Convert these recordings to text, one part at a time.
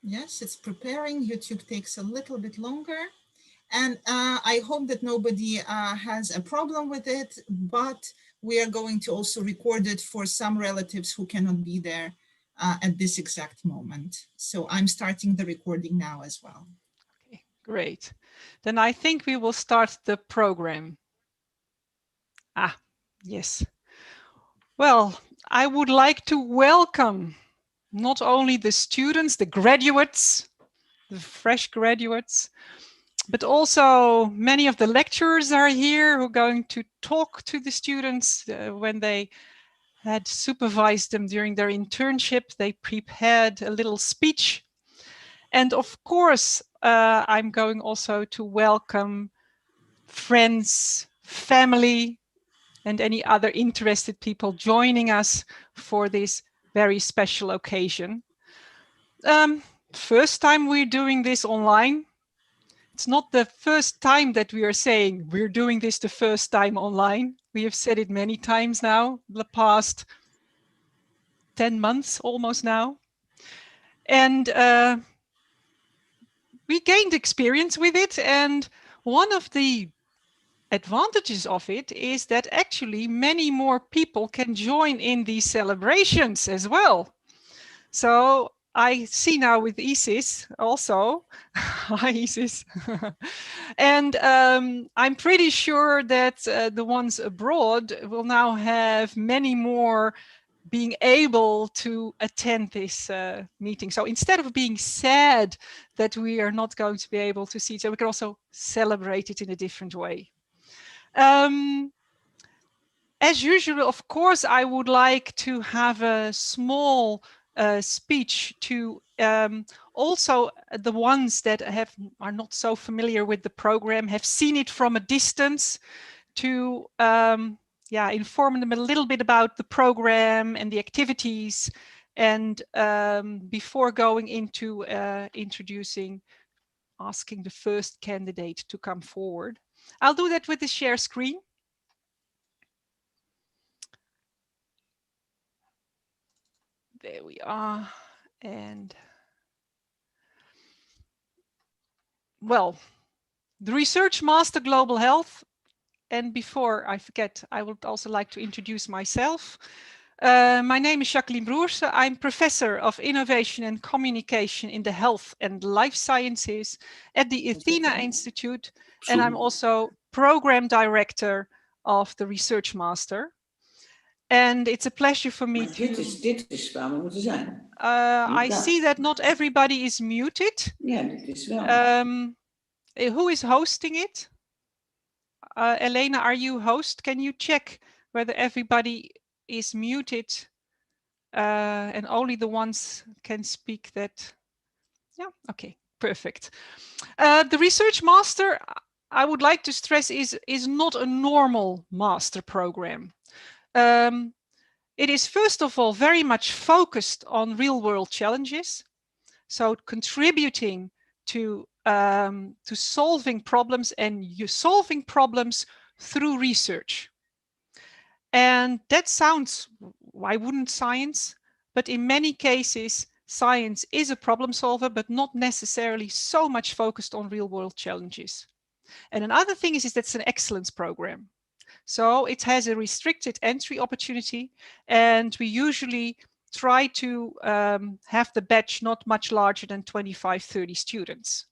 Yes, it's preparing. YouTube takes a little bit longer. And I hope that nobody has a problem with it, but we are going to also record it for some relatives who cannot be there at this exact moment. So I'm starting the recording now as well. Okay, great. Then I think we will start the program. Ah, yes. Well, I would like to welcome not only the students, the graduates, the fresh graduates, but also many of the lecturers are here who are going to talk to the students when they had supervised them during their internship. They prepared a little speech. And of course, I'm going also to welcome friends, family, and any other interested people joining us for this very special occasion. First time we're doing this online. It's not the first time that we are saying we're doing this the first time online. We have said it many times now, the past 10 months almost now. And we gained experience with it. And one of the advantages of it is that actually many more people can join in these celebrations as well. So I see now with Isis also, hi Isis, and I'm pretty sure that the ones abroad will now have many more being able to attend this meeting. So instead of being sad that we are not going to be able to see each other, we can also celebrate it in a different way. As usual, of course, I would like to have a small speech to also the ones that are not so familiar with the program, have seen it from a distance, to inform them a little bit about the program and the activities, and before going into asking the first candidate to come forward. I'll do that with the share screen. There we are. And well, the Research Master Global Health. And before I forget, I would also like to introduce myself. My name is Jacqueline Broersen. I'm Professor of Innovation and Communication in the Health and Life Sciences at the Athena Institute. And I'm also Program Director of the Research Master. And it's a pleasure for me to... Dit is waar we moeten zijn. I see that not everybody is muted. Ja, dit is wel. Who is hosting it? Elena, are you host? Can you check whether everybody is muted and only the ones can speak that? Yeah, okay, perfect. The Research Master, I would like to stress, is not a normal master program. It is first of all very much focused on real-world challenges, so contributing to solving problems, and solving problems through research. And that sounds, why wouldn't science? But in many cases, science is a problem solver, but not necessarily so much focused on real-world challenges. And another thing is that it's an excellence program. So it has a restricted entry opportunity, and we usually try to have the batch not much larger than 25-30 students.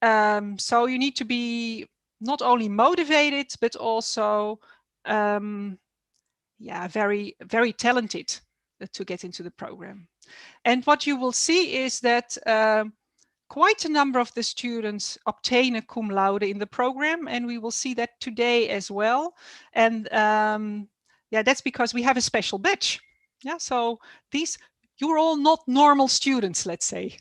So you need to be not only motivated, but also very, very talented to get into the program. And what you will see is that quite a number of the students obtain a cum laude in the program, and we will see that today as well. And that's because we have a special batch. Yeah, so you're all not normal students, let's say.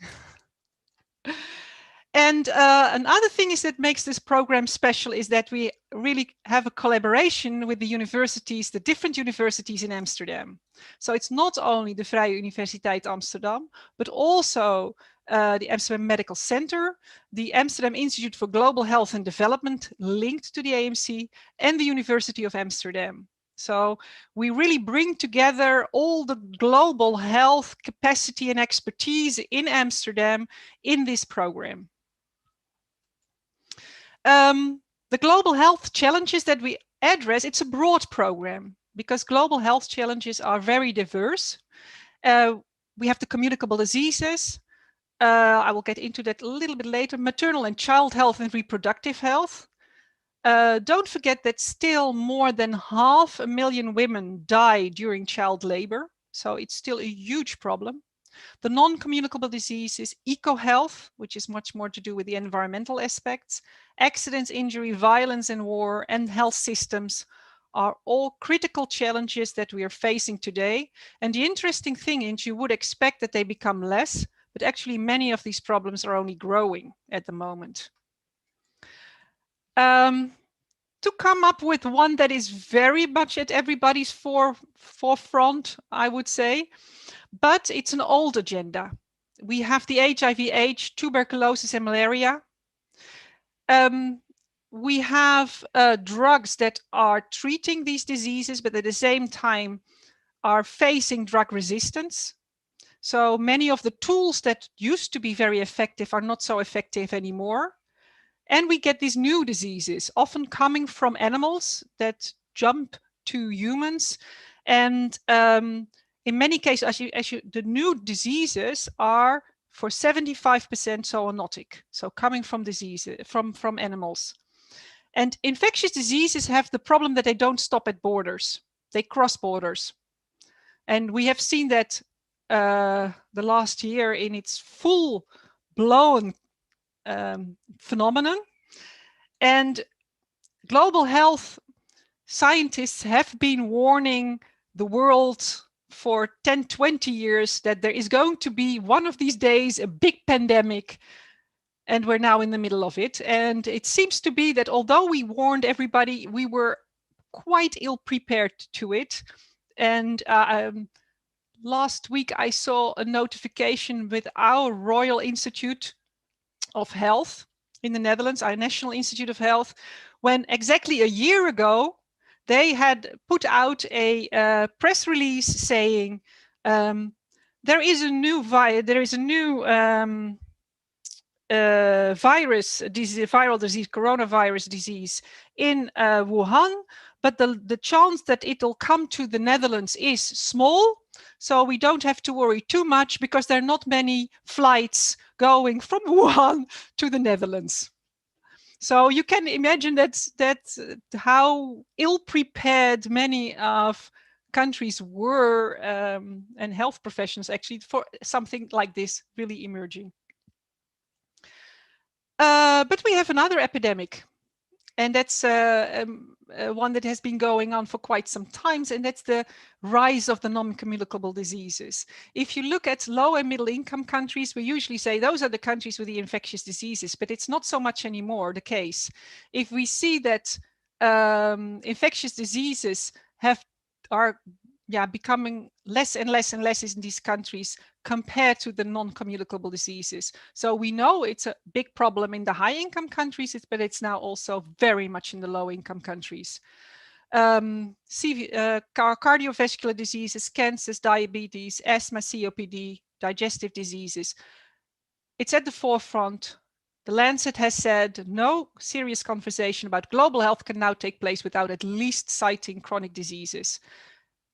And another thing that makes this program special is that we really have a collaboration with the universities, the different universities in Amsterdam. So it's not only the Vrije Universiteit Amsterdam, but also the Amsterdam Medical Center, the Amsterdam Institute for Global Health and Development, linked to the AMC, and the University of Amsterdam. So we really bring together all the global health capacity and expertise in Amsterdam in this program. The global health challenges that we address, it's a broad program because global health challenges are very diverse. We have the communicable diseases. I will get into that a little bit later. Maternal and child health and reproductive health. Don't forget that still more than 500,000 women die during child labor. So it's still a huge problem. The non-communicable diseases, eco-health, which is much more to do with the environmental aspects, accidents, injury, violence and war, and health systems are all critical challenges that we are facing today. And the interesting thing is you would expect that they become less, but actually many of these problems are only growing at the moment. To come up with one that is very much at everybody's forefront, I would say, but it's an old agenda. We have the HIV/AIDS, tuberculosis and malaria. We have drugs that are treating these diseases, but at the same time are facing drug resistance. So many of the tools that used to be very effective are not so effective anymore. And we get these new diseases, often coming from animals that jump to humans. And in many cases, the new diseases are for 75% zoonotic, so coming from diseases, from animals. And infectious diseases have the problem that they don't stop at borders. They cross borders. And we have seen that the last year in its full-blown phenomenon. And global health scientists have been warning the world for 10, 20 years that there is going to be one of these days a big pandemic, and we're now in the middle of it. And it seems to be that although we warned everybody, we were quite ill prepared to it. And last week I saw a notification with our Royal Institute of Health in the Netherlands, our National Institute of Health, when exactly a year ago, they had put out a press release saying there is a new viral disease, coronavirus disease in Wuhan, but the chance that it'll come to the Netherlands is small. So we don't have to worry too much because there are not many flights going from Wuhan to the Netherlands. So you can imagine that's how ill-prepared many of countries were and health professions actually for something like this really emerging. But we have another epidemic, and that's one that has been going on for quite some time, and that's the rise of the non-communicable diseases. If you look at low and middle income countries, we usually say those are the countries with the infectious diseases, but it's not so much anymore the case. If we see that infectious diseases are becoming less and less and less in these countries compared to the non-communicable diseases. So we know it's a big problem in the high-income countries, but it's now also very much in the low-income countries. Cardiovascular diseases, cancers, diabetes, asthma, COPD, digestive diseases. It's at the forefront. The Lancet has said no serious conversation about global health can now take place without at least citing chronic diseases.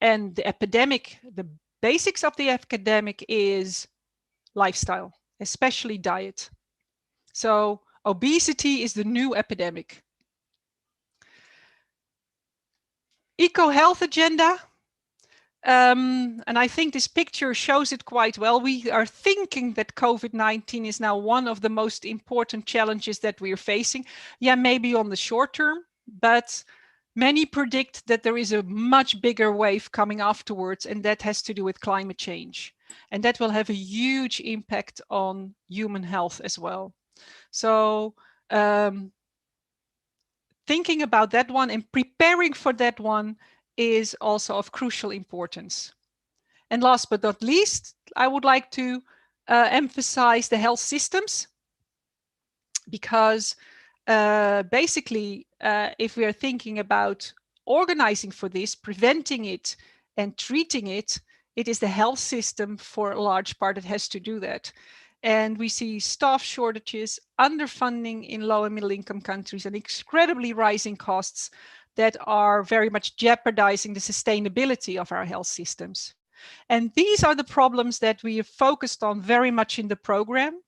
And the epidemic, the basics of the epidemic is lifestyle, especially diet. So obesity is the new epidemic. Eco-health agenda. And I think this picture shows it quite well. We are thinking that COVID-19 is now one of the most important challenges that we are facing. Yeah, maybe on the short term, but many predict that there is a much bigger wave coming afterwards, and that has to do with climate change. And that will have a huge impact on human health as well. So thinking about that one and preparing for that one is also of crucial importance. And last but not least, I would like to emphasize the health systems, because basically, if we are thinking about organizing for this, preventing it, and treating it, it is the health system for a large part that has to do that. And we see staff shortages, underfunding in low and middle income countries, and incredibly rising costs that are very much jeopardizing the sustainability of our health systems. And these are the problems that we have focused on very much in the program,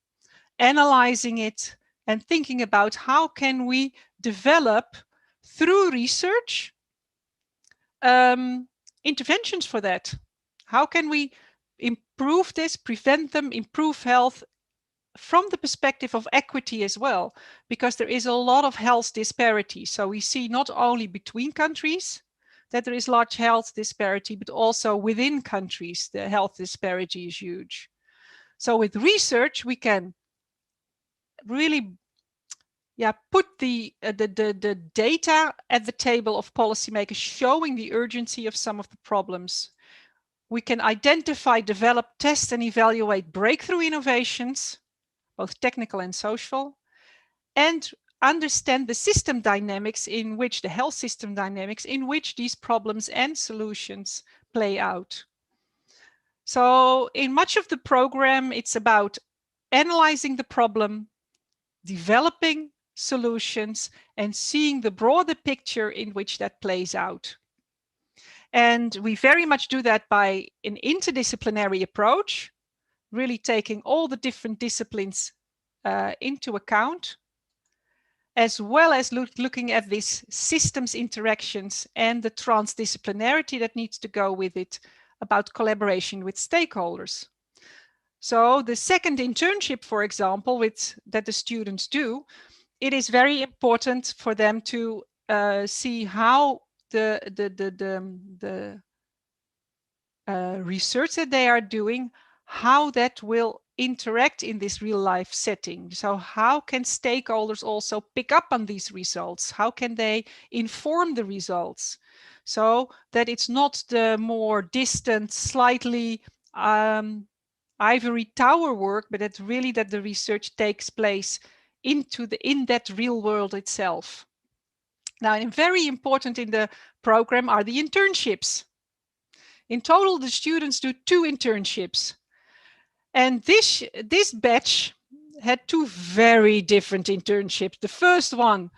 analyzing it and thinking about how can we develop through research interventions for that. How can we improve this, prevent them, improve health from the perspective of equity as well, because there is a lot of health disparity. So we see not only between countries that there is large health disparity, but also within countries, the health disparity is huge. So with research, we can really put the data at the table of policymakers, showing the urgency of some of the problems. We can identify, develop, test, and evaluate breakthrough innovations, both technical and social, and understand the system dynamics in which, the health system dynamics in which these problems and solutions play out. So in much of the program, it's about analyzing the problem, developing solutions, and seeing the broader picture in which that plays out. And we very much do that by an interdisciplinary approach, really taking all the different disciplines into account, as well as looking at these systems interactions and the transdisciplinarity that needs to go with it, about collaboration with stakeholders. So the second internship, for example, that the students do, it is very important for them to see how the research that they are doing, how that will interact in this real life setting. So how can stakeholders also pick up on these results? How can they inform the results? So that it's not the more distant, slightly ivory tower work, but that really that the research takes place in that real world itself. Now, and very important in the program are the internships. In total, the students do 2 internships. And this batch had 2 very different internships. The first one,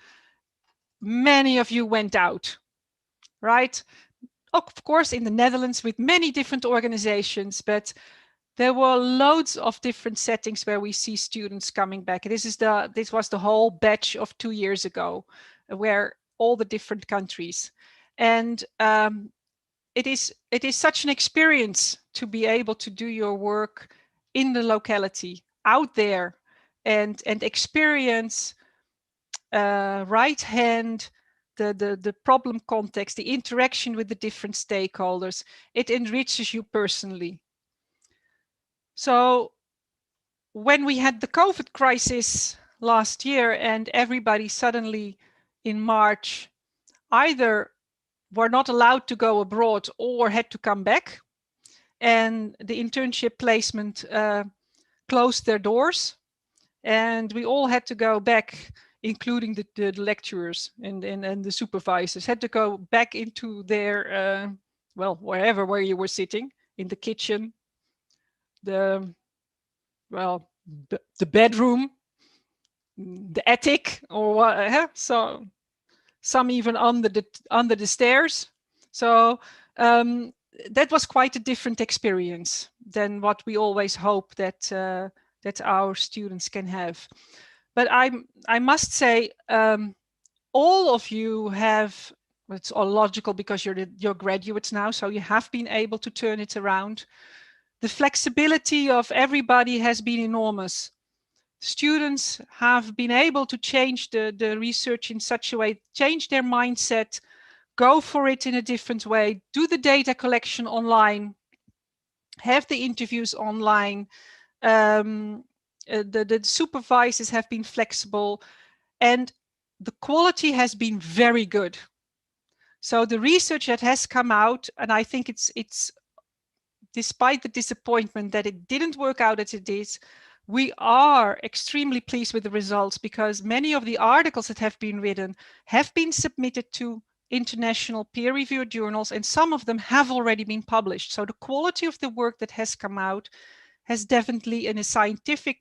many of you went out, right? Of course, in the Netherlands with many different organizations, but there were loads of different settings where we see students coming back. This was the whole batch of 2 years ago, where all the different countries. And it is such an experience to be able to do your work in the locality, out there, and experience right hand, the problem context, the interaction with the different stakeholders. It enriches you personally. So when we had the COVID crisis last year and everybody suddenly in March either were not allowed to go abroad or had to come back, and the internship placement closed their doors, and we all had to go back, including the lecturers and the supervisors had to go back into their, well, where you were sitting, in the kitchen, the bedroom, the attic, or what, so some even under the stairs. So that was quite a different experience than what we always hope that our students can have. But I must say, all of you have, it's all logical because you're graduates now, so you have been able to turn it around. The flexibility of everybody has been enormous. Students have been able to change the research in such a way, change their mindset, go for it in a different way, do the data collection online, have the interviews online. The supervisors have been flexible, and the quality has been very good. So the research that has come out, and I think it's despite the disappointment that it didn't work out as it is, we are extremely pleased with the results, because many of the articles that have been written have been submitted to international peer-reviewed journals, and some of them have already been published. So the quality of the work that has come out has definitely,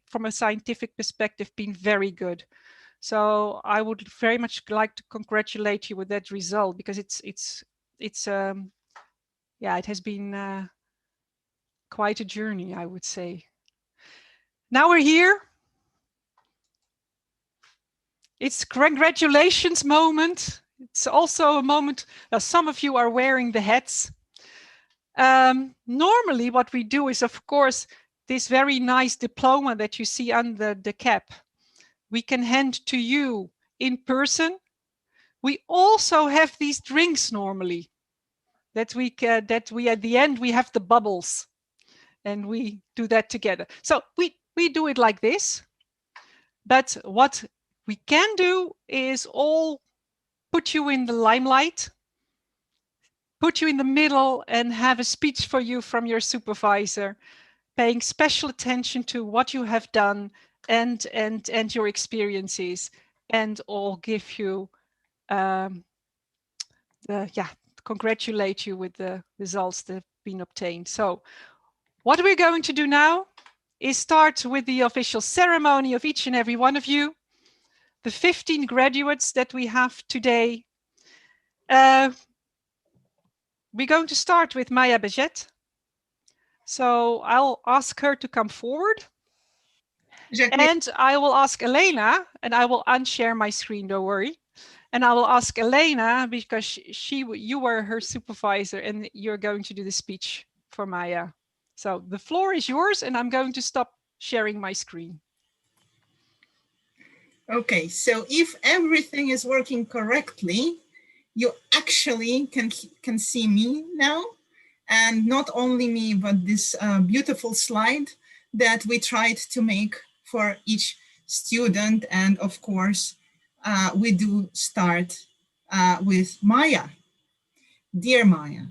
from a scientific perspective, been very good. So I would very much like to congratulate you with that result, because yeah, it has been quite a journey, I would say. Now we're here. It's congratulations moment. It's also a moment, some of you are wearing the hats. Normally what we do is, of course, this very nice diploma that you see under the cap, we can hand to you in person. We also have these drinks normally that we at the end, we have the bubbles and we do that together. So we do it like this. But what we can do is all put you in the limelight, put you in the middle, and have a speech for you from your supervisor, paying special attention to what you have done and your experiences, and all give you congratulate you with the results that have been obtained. So what we're going to do now is start with the official ceremony of each and every one of you, the 15 graduates that we have today. We're going to start with Maya Bejet. So I'll ask her to come forward. And I will ask Elena, and I will unshare my screen, don't worry. And I will ask Elena, because you were her supervisor, and you're going to do the speech for Maya. So the floor is yours, and I'm going to stop sharing my screen. Okay, so if everything is working correctly, you actually can see me now, and not only me, but this beautiful slide that we tried to make for each student. And of course, we do start with Maya. Dear Maya,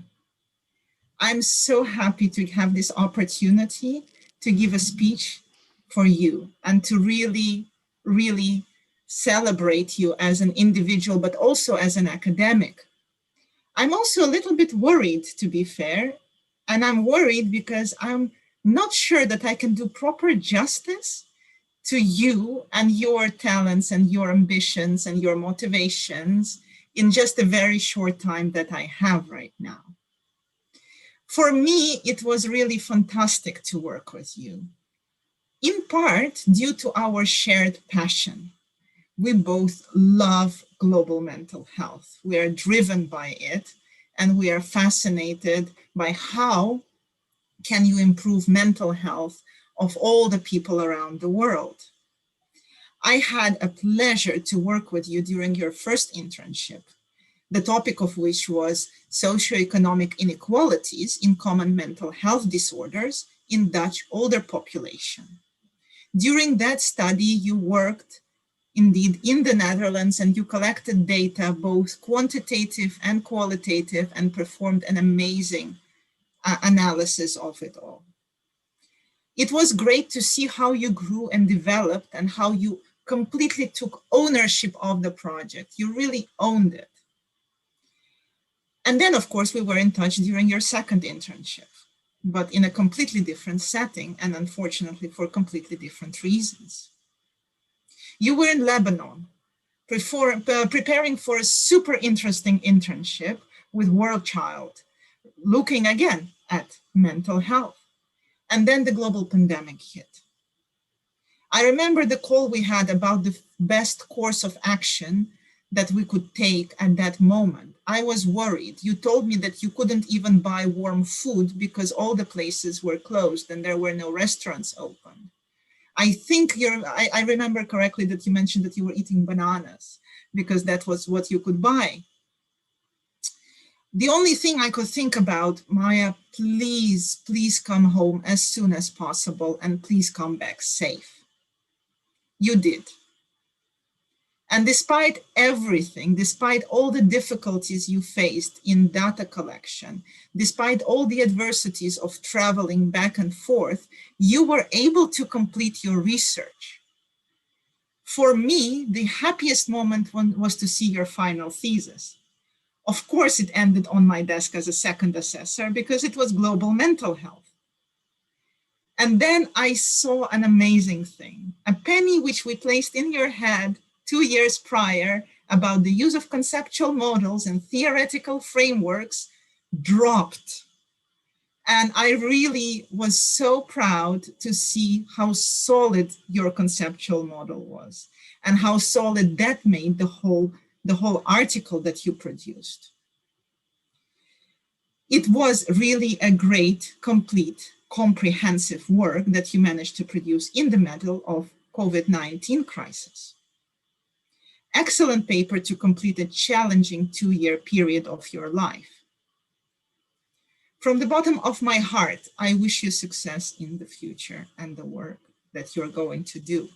I'm so happy to have this opportunity to give a speech for you and to really, really celebrate you as an individual, but also as an academic. I'm also a little bit worried, to be fair, and I'm worried because I'm not sure that I can do proper justice to you and your talents and your ambitions and your motivations in just a very short time that I have right now. For me, it was really fantastic to work with you, in part due to our shared passion. We both love global mental health. We are driven by it, and we are fascinated by how can you improve mental health of all the people around the world. I had a pleasure to work with you during your first internship, the topic of which was socioeconomic inequalities in common mental health disorders in Dutch older population. During that study, you worked indeed in the Netherlands, and you collected data, both quantitative and qualitative, and performed an amazing analysis of it all. It was great to see how you grew and developed and how you completely took ownership of the project. You really owned it. And then, of course, we were in touch during your second internship, but in a completely different setting, and unfortunately for completely different reasons. You were in Lebanon, preparing for a super interesting internship with World Child, looking again at mental health. And then the global pandemic hit. I remember the call we had about the best course of action that we could take at that moment. I was worried. You told me that you couldn't even buy warm food because all the places were closed and there were no restaurants open. I think I remember correctly that you mentioned that you were eating bananas because that was what you could buy. The only thing I could think about, Maya, please, please come home as soon as possible and please come back safe. You did. And despite everything, despite all the difficulties you faced in data collection, despite all the adversities of traveling back and forth, you were able to complete your research. For me, the happiest moment was to see your final thesis. Of course, it ended on my desk as a second assessor because it was global mental health. And then I saw an amazing thing. A penny which we placed in your head 2 years prior about the use of conceptual models and theoretical frameworks dropped. And I really was so proud to see how solid your conceptual model was and how solid that made the whole article that you produced. It was really a great, complete, comprehensive work that you managed to produce in the middle of COVID-19 crisis. Excellent paper to complete a challenging 2-year period of your life. From the bottom of my heart, I wish you success in the future and the work that you're going to do.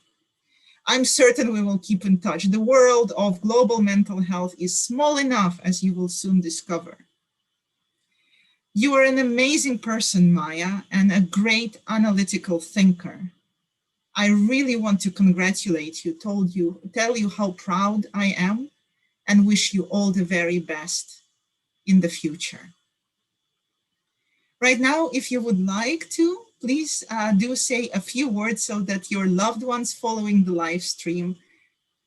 I'm certain we will keep in touch. The world of global mental health is small enough, as you will soon discover. You are an amazing person, Maya, and a great analytical thinker. I really want to congratulate you, tell you how proud I am, and wish you all the very best in the future. Right now, if you would like to, please do say a few words so that your loved ones following the live stream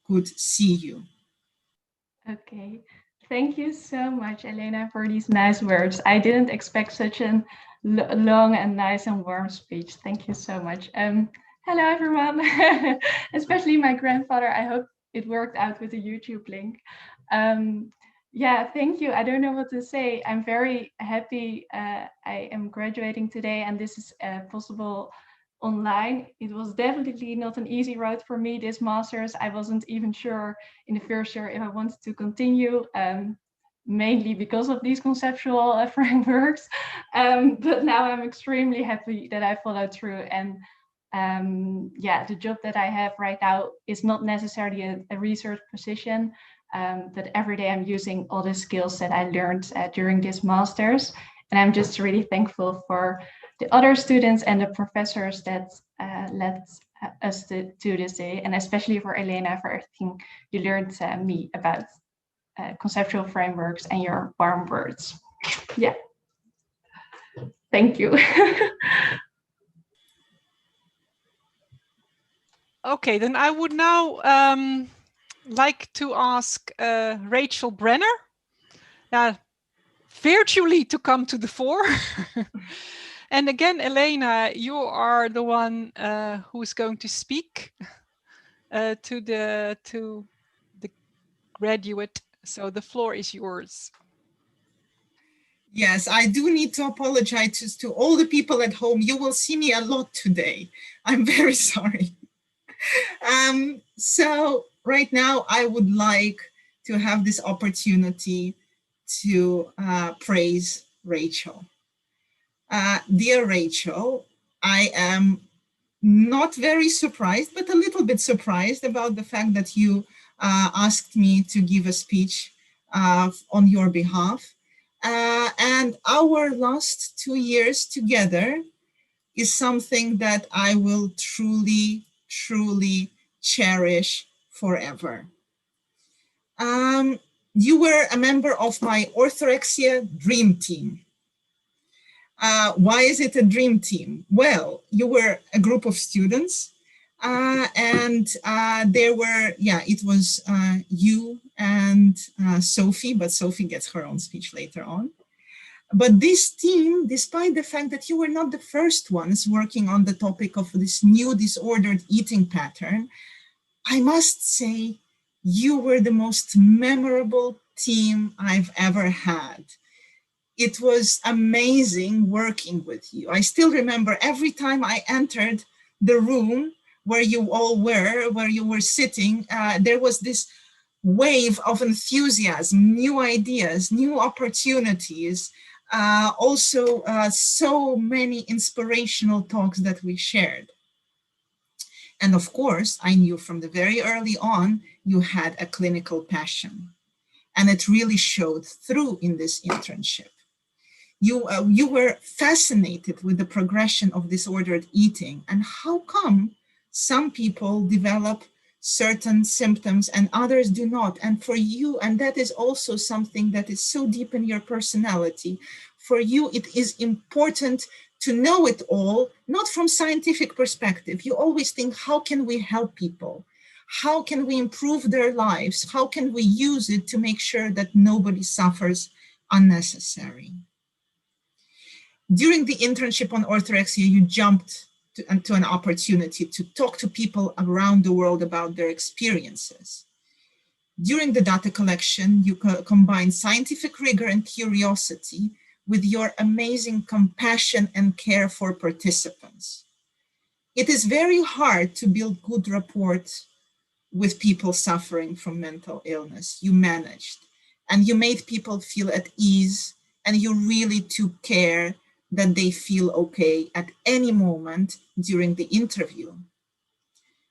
could see you. Okay, thank you so much, Elena, for these nice words. I didn't expect such a long and nice and warm speech. Thank you so much. Hello, everyone, especially my grandfather. I hope it worked out with the YouTube link. Yeah, thank you. I don't know what to say. I'm very happy I am graduating today, and this is possible online. It was definitely not an easy road for me, this master's. I wasn't even sure in the first year if I wanted to continue, mainly because of these conceptual frameworks. But now I'm extremely happy that I followed through. And yeah, the job that I have right now is not necessarily a research position, but every day I'm using all the skills that I learned during this master's. And I'm just really thankful for the other students and the professors that led us to this day, and especially for Elena for everything you learned me about conceptual frameworks and your warm words. Yeah, thank you. Okay, then I would now like to ask Rachel Brenner virtually to come to the fore. And again, Elena, you are the one who is going to speak to the graduate. So the floor is yours. Yes, I do need to apologize to all the people at home. You will see me a lot today. I'm very sorry. So right now, I would like to have this opportunity to praise Rachel. Dear Rachel, I am not very surprised, but a little bit surprised about the fact that you asked me to give a speech on your behalf. And our last 2 years together is something that I will truly, truly cherish forever. You were a member of my orthorexia dream team. Why is it a dream team? Well, you were a group of students and there were, it was you and Sophie, but Sophie gets her own speech later on. But this team, despite the fact that you were not the first ones working on the topic of this new disordered eating pattern, I must say you were the most memorable team I've ever had. It was amazing working with you. I still remember every time I entered the room where you all were, where you were sitting, there was this wave of enthusiasm, new ideas, new opportunities, also so many inspirational talks that we shared. And of course, I knew from the very early on, you had a clinical passion. And it really showed through in this internship. You were fascinated with the progression of disordered eating and how come some people develop certain symptoms and others do not. And for you, and that is also something that is so deep in your personality, for you it is important to know it all, not from scientific perspective. You always think, how can we help people? How can we improve their lives? How can we use it to make sure that nobody suffers unnecessary? During the internship on orthorexia, you jumped to an opportunity to talk to people around the world about their experiences. During the data collection, you combine scientific rigor and curiosity with your amazing compassion and care for participants. It is very hard to build good rapport with people suffering from mental illness. You managed, and you made people feel at ease, and you really took care that they feel okay at any moment during the interview.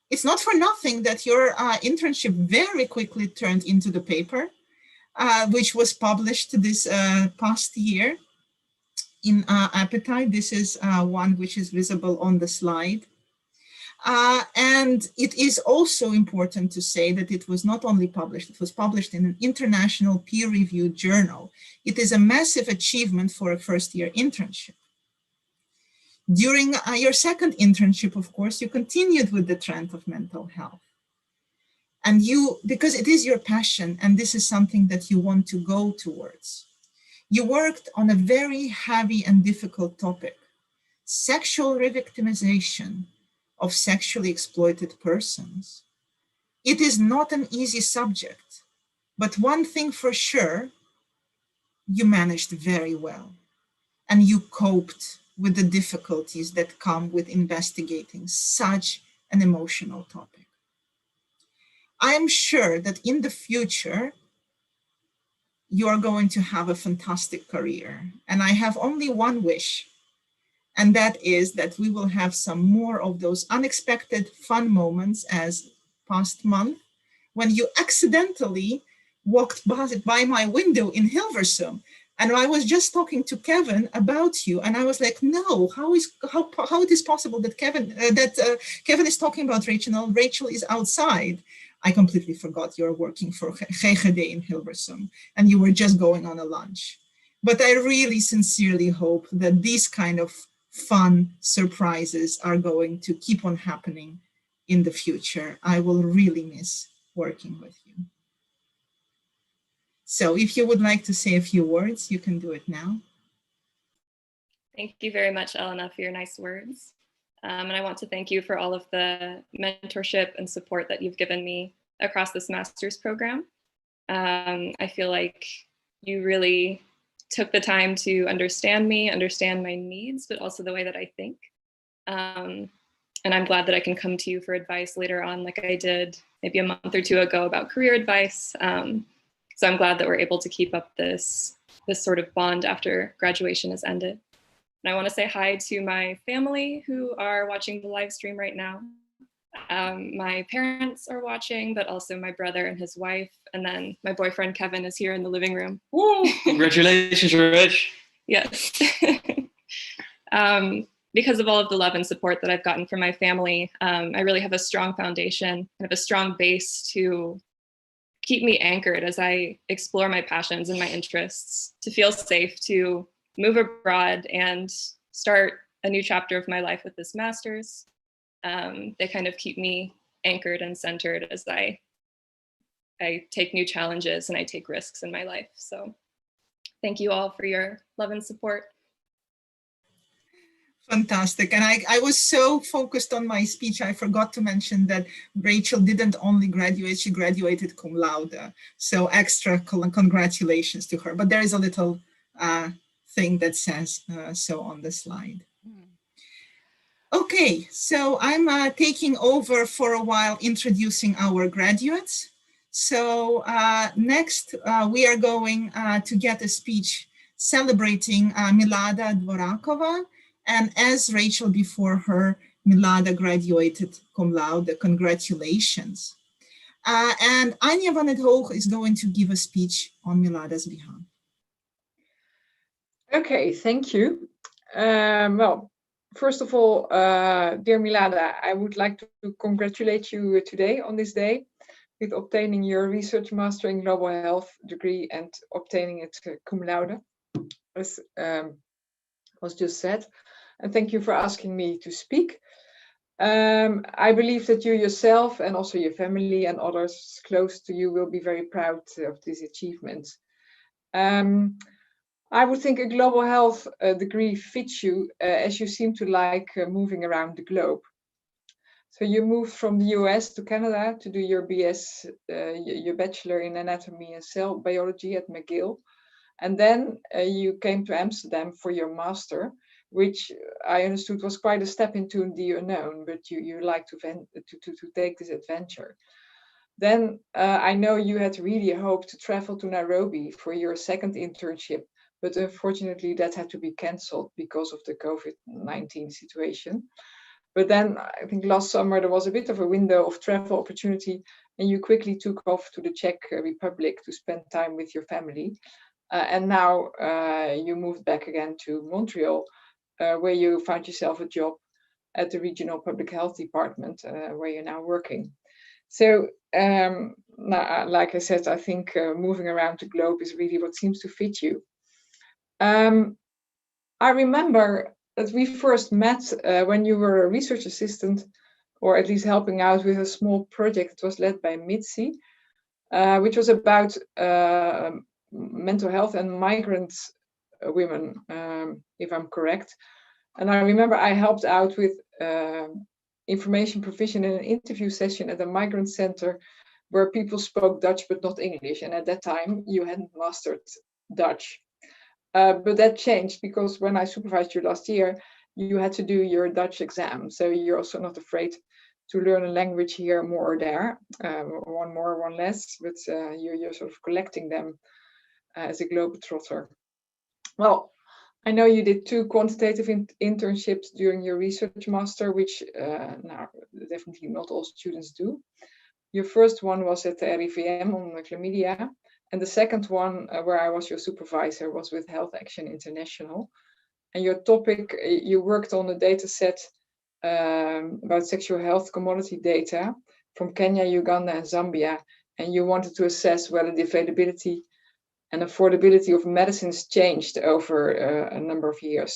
It's not for nothing that your internship very quickly turned into the paper, which was published this past year in Appetite. This is one which is visible on the slide. And it is also important to say that it was not only published, it was published in an international peer-reviewed journal. It is a massive achievement for a first-year internship. During your second internship, of course, you continued with the trend of mental health. And you, because it is your passion and this is something that you want to go towards, you worked on a very heavy and difficult topic, sexual revictimization of sexually exploited persons. It is not an easy subject, but one thing for sure, you managed very well, and you coped with the difficulties that come with investigating such an emotional topic. I am sure that in the future, you are going to have a fantastic career, and I have only one wish, and that is that we will have some more of those unexpected fun moments as past month, when you accidentally walked by my window in Hilversum. And I was just talking to Kevin about you. And I was like, no, how it is possible that Kevin is talking about Rachel? Rachel is outside. I completely forgot you're working for GGD in Hilversum and you were just going on a lunch. But I really sincerely hope that these kind of fun surprises are going to keep on happening in the future. I will really miss working with you. So if you would like to say a few words, you can do it now. Thank you very much, Elena, for your nice words. And I want to thank you for all of the mentorship and support that you've given me across this master's program. I feel like you really took the time to understand me, understand my needs, but also the way that I think. And I'm glad that I can come to you for advice later on, like I did maybe a month or two ago about career advice. So I'm glad that we're able to keep up this sort of bond after graduation has ended. And I want to say hi to my family who are watching the live stream right now. My parents are watching, but also my brother and his wife. And then my boyfriend, Kevin, is here in the living room. Woo! Congratulations, Rich. Yes. Because of all of the love and support that I've gotten from my family, I really have a strong foundation, I have a strong base to keep me anchored as I explore my passions and my interests, to feel safe, to move abroad and start a new chapter of my life with this master's. They kind of keep me anchored and centered as I take new challenges and I take risks in my life. So thank you all for your love and support. Fantastic. And I was so focused on my speech, I forgot to mention that Rachel didn't only graduate, she graduated cum laude. So extra congratulations to her. But there is a little thing that says so on the slide. Okay, so I'm taking over for a while introducing our graduates. So next we are going to get a speech celebrating Milada Dvorakova. And as Rachel before her, Milada graduated cum laude. Congratulations. And Anja van het Hoog is going to give a speech on Milada's behalf. Okay, thank you. Well, first of all, dear Milada, I would like to congratulate you today on this day with obtaining your research master in global health degree and obtaining it cum laude, as was just said. And thank you for asking me to speak. I believe that you yourself and also your family and others close to you will be very proud of this achievement. I would think a global health degree fits you as you seem to like moving around the globe. So you moved from the US to Canada to do your BS, your bachelor in anatomy and cell biology at McGill. And then you came to Amsterdam for your master, which I understood was quite a step into the unknown, but you like to take this adventure. Then I know you had really hoped to travel to Nairobi for your second internship, but unfortunately that had to be cancelled because of the COVID-19 situation. But then I think last summer there was a bit of a window of travel opportunity and you quickly took off to the Czech Republic to spend time with your family. And now you moved back again to Montreal, where you found yourself a job at the regional public health department, where you're now working. So, like I said, I think moving around the globe is really what seems to fit you. I remember that we first met when you were a research assistant, or at least helping out with a small project. It was led by Mitzi, which was about mental health and migrant women, if I'm correct. And I remember I helped out with information provision in an interview session at a migrant center where people spoke Dutch but not English. And at that time, you hadn't mastered Dutch. But that changed because when I supervised you last year, you had to do your Dutch exam. So you're also not afraid to learn a language here, more or there, one more, one less, but you're sort of collecting them as a globetrotter. Well, I know you did 2 quantitative internships during your research master, which now definitely not all students do. Your first one was at the RIVM on chlamydia, and the second one, where I was your supervisor, was with Health Action International. And your topic, you worked on a data set about sexual health commodity data from Kenya, Uganda, and Zambia, and you wanted to assess whether the availability and affordability of medicines changed over a number of years.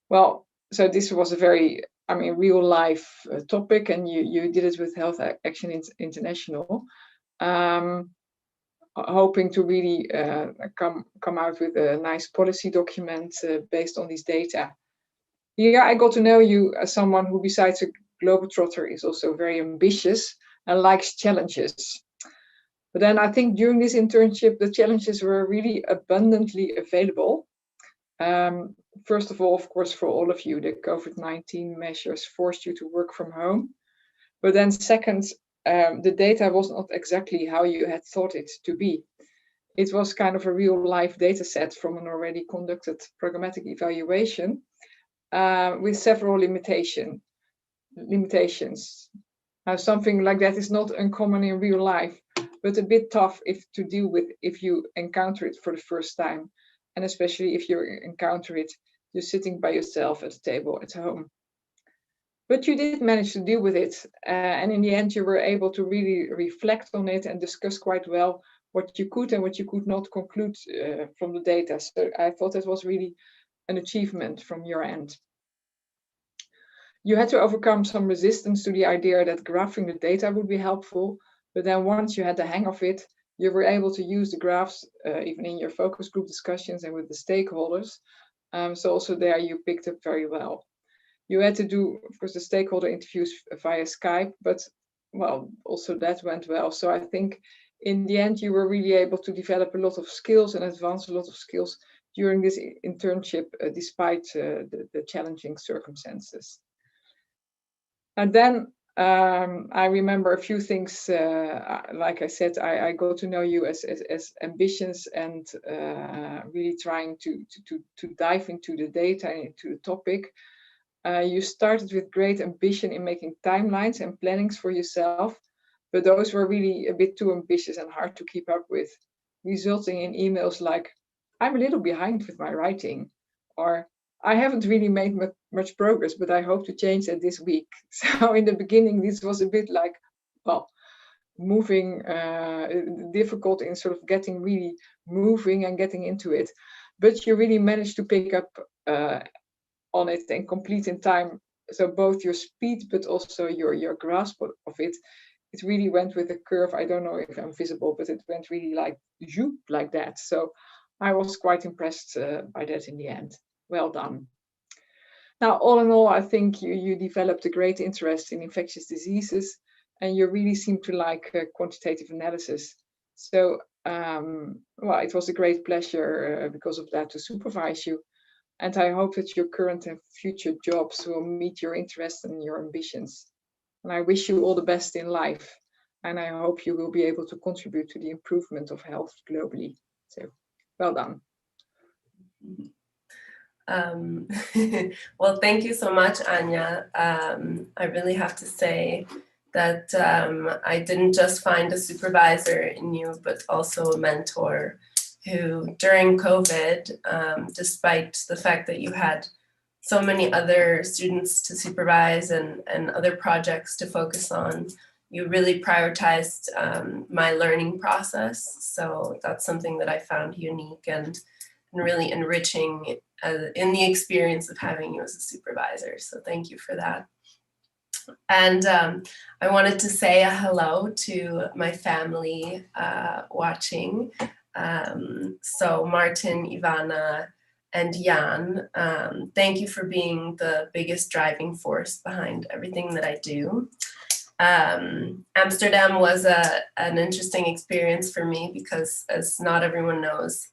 Well, so this was a very, real life topic, and you did it with Health Action International, hoping to really come out with a nice policy document based on these data. Here I got to know you as someone who, besides a globetrotter, is also very ambitious and likes challenges. But then I think during this internship, the challenges were really abundantly available. First of all, of course, for all of you, the COVID-19 measures forced you to work from home. But then second, the data was not exactly how you had thought it to be. It was kind of a real life data set from an already conducted programmatic evaluation with several limitations. Now, something like that is not uncommon in real life, but a bit tough to deal with if you encounter it for the first time, and especially if you encounter it you're sitting by yourself at a table at home. But you did manage to deal with it, and in the end you were able to really reflect on it and discuss quite well what you could and what you could not conclude from the data. So I thought that was really an achievement from your end. You had to overcome some resistance to the idea that graphing the data would be helpful, but then once you had the hang of it, you were able to use the graphs even in your focus group discussions and with the stakeholders. So also there you picked up very well. You had to do, of course, the stakeholder interviews via Skype, but well, also that went well. So I think in the end, you were really able to develop a lot of skills and advance a lot of skills during this internship, despite the challenging circumstances. And then I remember a few things, like I said, I got to know you as ambitious and really trying to dive into the data, into the topic. You started with great ambition in making timelines and plannings for yourself, but those were really a bit too ambitious and hard to keep up with, resulting in emails like, "I'm a little behind with my writing," or I haven't really made much progress, but I hope to change that this week. So in the beginning, this was a bit like, well, moving, difficult in sort of getting really moving and getting into it. But you really managed to pick up on it and complete in time. So both your speed, but also your grasp of it, it really went with a curve. I don't know if I'm visible, but it went really like zoop, like that. So I was quite impressed by that in the end. Well done. Now, all in all, I think you developed a great interest in infectious diseases, and you really seem to like quantitative analysis. So, well, it was a great pleasure because of that to supervise you. And I hope that your current and future jobs will meet your interests and your ambitions. And I wish you all the best in life. And I hope you will be able to contribute to the improvement of health globally. So, well done. Well, thank you so much, Anya. I really have to say that I didn't just find a supervisor in you, but also a mentor who, during COVID, despite the fact that you had so many other students to supervise and other projects to focus on, you really prioritized my learning process. So that's something that I found unique and really enriching in the experience of having you as a supervisor. So thank you for that. And I wanted to say a hello to my family watching. So Martin, Ivana, and Jan, thank you for being the biggest driving force behind everything that I do. Amsterdam was an interesting experience for me because, as not everyone knows,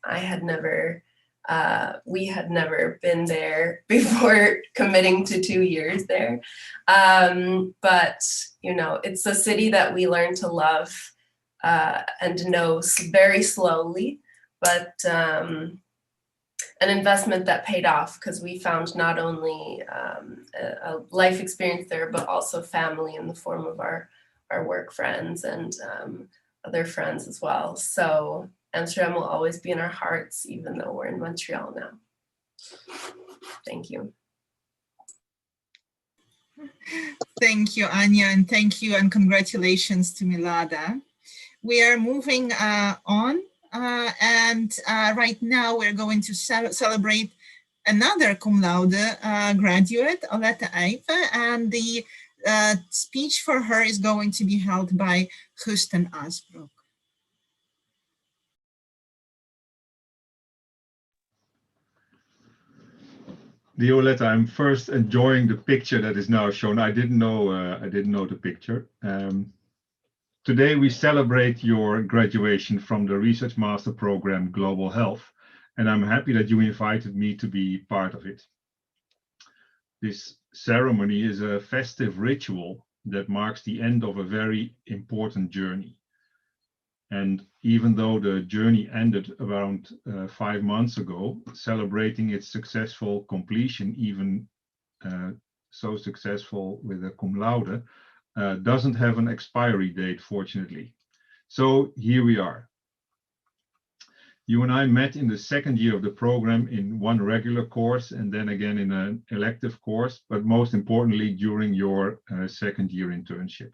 we had never been there before committing to 2 years there. But, you know, it's a city that we learn to love and know very slowly, but an investment that paid off because we found not only a life experience there, but also family in the form of our work friends and other friends as well. So Amsterdam will always be in our hearts, even though we're in Montreal now. Thank you. Thank you, Anya, and thank you and congratulations to Milada. We are moving on, and right now we're going to celebrate another cum laude graduate, Oleta Eife, and the speech for her is going to be held by Gusten Asbrook. Dear Oleta, I'm first enjoying the picture that is now shown. I didn't know the picture. Today we celebrate your graduation from the Research Master Program Global Health, and I'm happy that you invited me to be part of it. This ceremony is a festive ritual that marks the end of a very important journey. And even though the journey ended around 5 months ago, celebrating its successful completion, even so successful with a cum laude, doesn't have an expiry date, fortunately. So here we are. You and I met in the second year of the program in one regular course and then again in an elective course, but most importantly during your second year internship.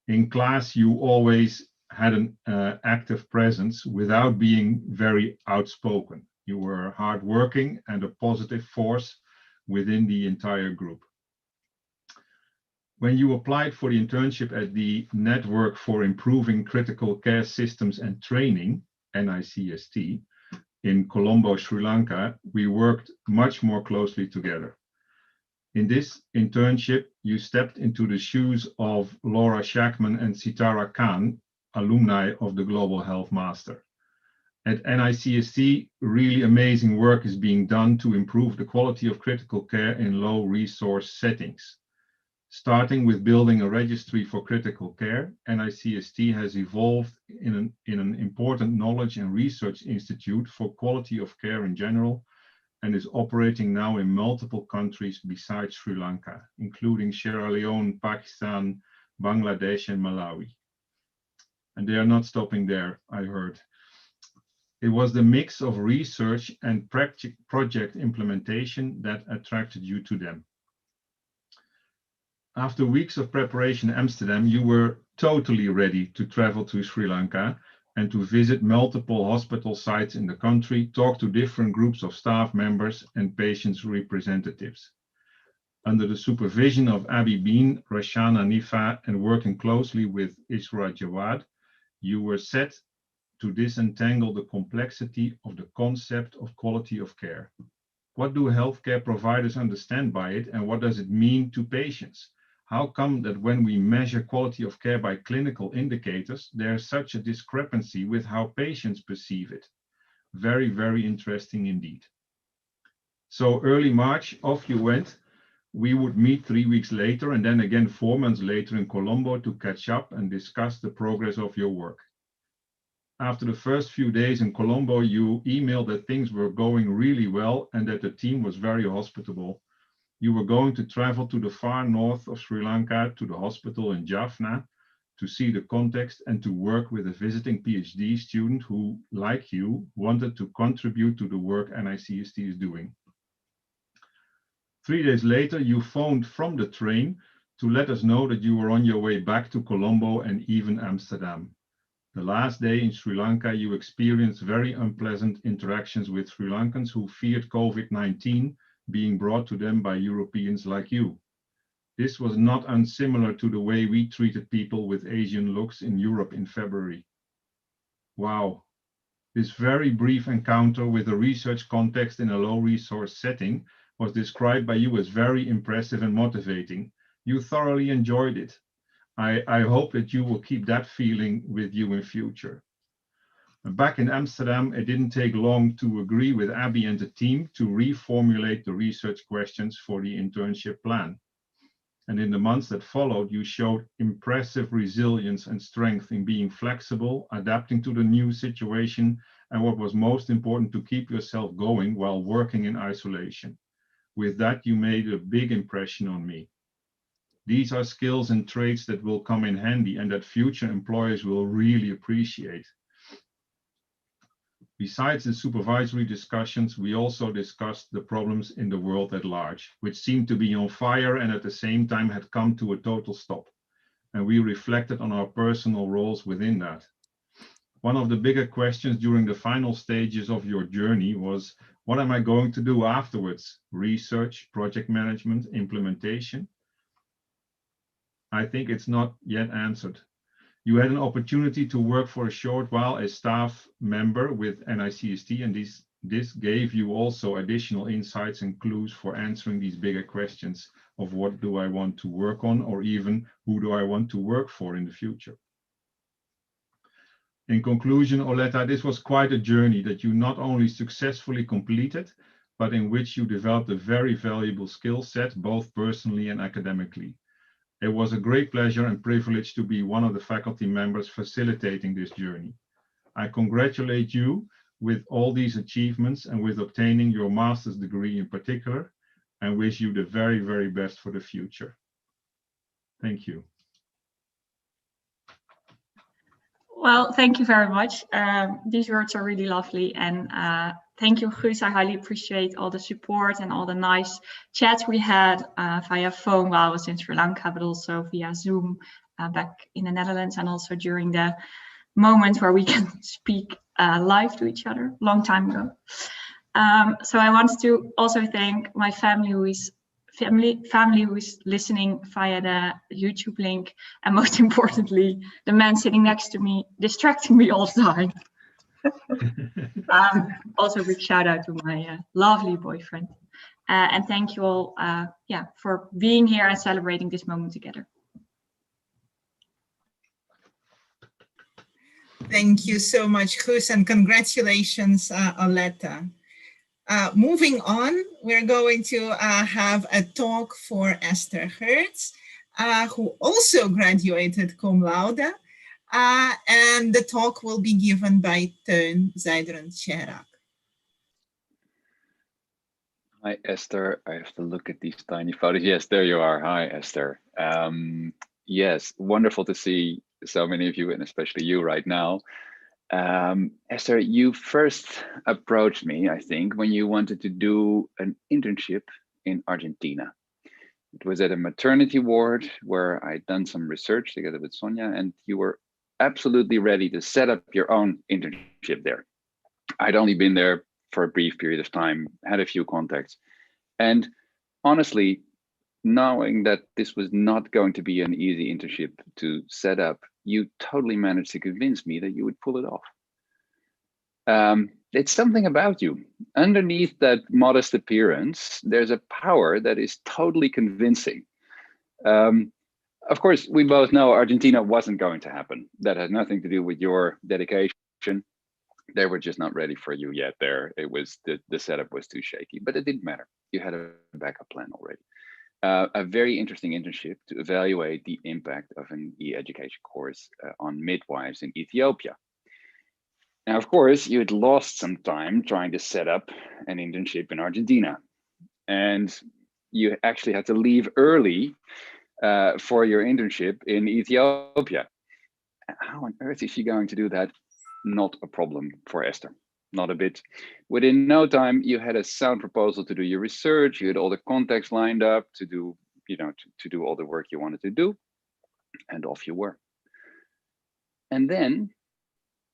In class, you always had an active presence without being very outspoken. You were hardworking and a positive force within the entire group. When you applied for the internship at the Network for Improving Critical Care Systems and Training, NICST, in Colombo, Sri Lanka, we worked much more closely together. In this internship, you stepped into the shoes of Laura Shackman and Sitara Khan, alumni of the Global Health Master. At NICST, really amazing work is being done to improve the quality of critical care in low resource settings. Starting with building a registry for critical care, NICST has evolved in an important knowledge and research institute for quality of care in general, and is operating now in multiple countries besides Sri Lanka, including Sierra Leone, Pakistan, Bangladesh, and Malawi. And they are not stopping there, I heard. It was the mix of research and project implementation that attracted you to them. After weeks of preparation in Amsterdam, you were totally ready to travel to Sri Lanka and to visit multiple hospital sites in the country, talk to different groups of staff members and patients' representatives. Under the supervision of Abby Bean, Rashana Nifa, and working closely with Isra Jawad, you were set to disentangle the complexity of the concept of quality of care. What do healthcare providers understand by it, and what does it mean to patients? How come that when we measure quality of care by clinical indicators, there's such a discrepancy with how patients perceive it? Very, very interesting indeed. So early March, off you went. We would meet 3 weeks later and then again 4 months later in Colombo to catch up and discuss the progress of your work. After the first few days in Colombo, you emailed that things were going really well and that the team was very hospitable. You were going to travel to the far north of Sri Lanka to the hospital in Jaffna to see the context and to work with a visiting PhD student who, like you, wanted to contribute to the work NICST is doing. 3 days later, you phoned from the train to let us know that you were on your way back to Colombo and even Amsterdam. The last day in Sri Lanka, you experienced very unpleasant interactions with Sri Lankans who feared COVID-19 being brought to them by Europeans like you. This was not unsimilar to the way we treated people with Asian looks in Europe in February. Wow. This very brief encounter with a research context in a low resource setting was described by you as very impressive and motivating. You thoroughly enjoyed it. I hope that you will keep that feeling with you in future. Back in Amsterdam, it didn't take long to agree with Abby and the team to reformulate the research questions for the internship plan. And in the months that followed, you showed impressive resilience and strength in being flexible, adapting to the new situation, and what was most important, to keep yourself going while working in isolation. With that, you made a big impression on me. These are skills and traits that will come in handy and that future employers will really appreciate. Besides the supervisory discussions, we also discussed the problems in the world at large, which seemed to be on fire and at the same time had come to a total stop. And we reflected on our personal roles within that. One of the bigger questions during the final stages of your journey was, what am I going to do afterwards? Research, project management, implementation? I think it's not yet answered. You had an opportunity to work for a short while as staff member with NICST, and this gave you also additional insights and clues for answering these bigger questions of what do I want to work on, or even who do I want to work for in the future. In conclusion, Oleta, this was quite a journey that you not only successfully completed, but in which you developed a very valuable skill set, both personally and academically. It was a great pleasure and privilege to be one of the faculty members facilitating this journey. I congratulate you with all these achievements and with obtaining your master's degree in particular, and wish you the very, very best for the future. Thank you. Well, thank you very much. These words are really lovely, and thank you, Guus. I highly appreciate all the support and all the nice chats we had via phone while I was in Sri Lanka, but also via Zoom back in the Netherlands, and also during the moment where we can speak live to each other, long time ago. So I want to also thank my family who is listening via the YouTube link, and most importantly, the man sitting next to me, distracting me all the time. Also, big shout out to my lovely boyfriend. And thank you all for being here and celebrating this moment together. Thank you so much, Guus, and congratulations, Oleta. Moving on, we're going to have a talk for Esther Hertz, who also graduated cum laude, and the talk will be given by Teun Zijderen-Scherak. Hi, Esther. I have to look at these tiny photos. Yes, there you are. Hi, Esther. Yes, wonderful to see so many of you, and especially you right now. Esther, you first approached me, I think, when you wanted to do an internship in Argentina. It was at a maternity ward where I'd done some research together with Sonia, and you were absolutely ready to set up your own internship there. I'd only been there for a brief period of time, had a few contacts, and honestly, knowing that this was not going to be an easy internship to set up, you totally managed to convince me that you would pull it off. It's something about you. Underneath that modest appearance, there's a power that is totally convincing. Of course, we both know Argentina wasn't going to happen. That had nothing to do with your dedication. They were just not ready for you yet there. It was the setup was too shaky, but it didn't matter. You had a backup plan already. A very interesting internship to evaluate the impact of an e-education course on midwives in Ethiopia. Now, of course, you had lost some time trying to set up an internship in Argentina, and you actually had to leave early for your internship in Ethiopia. How on earth is she going to do that? Not a problem for Esther, not a bit. Within no time, you had a sound proposal to do your research. You had all the contacts lined up to do, to do all the work you wanted to do, and off you were. And then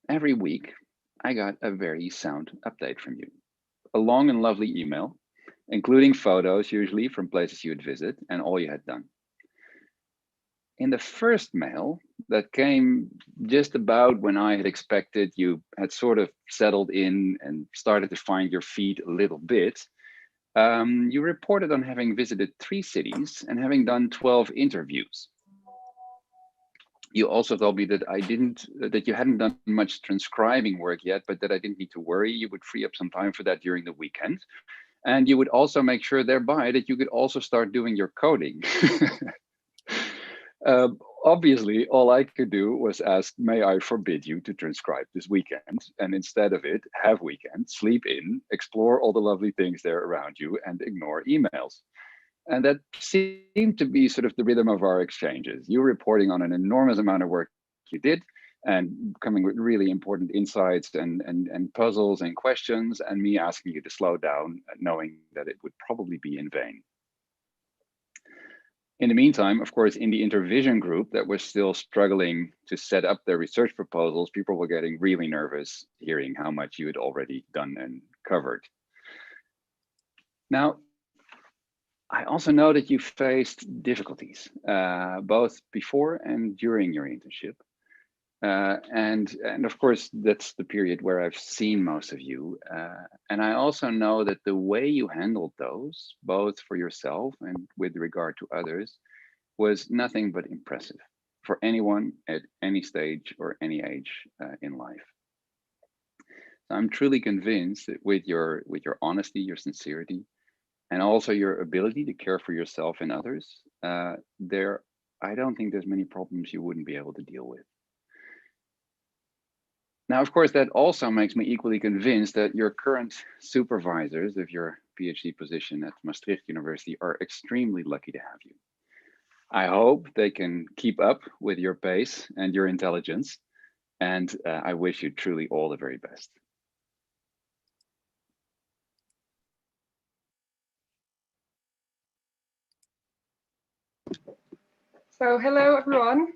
every week, I got a very sound update from you. A long and lovely email, including photos, usually from places you had visited and all you had done. In the first mail that came just about when I had expected you had sort of settled in and started to find your feet a little bit, you reported on having visited 3 cities and having done 12 interviews. You also told me that you hadn't done much transcribing work yet, but that I didn't need to worry. You would free up some time for that during the weekend. And you would also make sure thereby that you could also start doing your coding. Obviously, all I could do was ask, may I forbid you to transcribe this weekend? And instead of it, have weekend, sleep in, explore all the lovely things there around you, and ignore emails. And that seemed to be sort of the rhythm of our exchanges. You reporting on an enormous amount of work you did and coming with really important insights and puzzles and questions, and me asking you to slow down, knowing that it would probably be in vain. In the meantime, of course, in the Intervision group that was still struggling to set up their research proposals, people were getting really nervous hearing how much you had already done and covered. Now, I also know that you faced difficulties, both before and during your internship. And of course, that's the period where I've seen most of you. And I also know that the way you handled those, both for yourself and with regard to others, was nothing but impressive for anyone at any stage or any age in life. So I'm truly convinced that with your honesty, your sincerity, and also your ability to care for yourself and others, I don't think there's many problems you wouldn't be able to deal with. Now, of course, that also makes me equally convinced that your current supervisors of your PhD position at Maastricht University are extremely lucky to have you. I hope they can keep up with your pace and your intelligence, and I wish you truly all the very best. So hello everyone.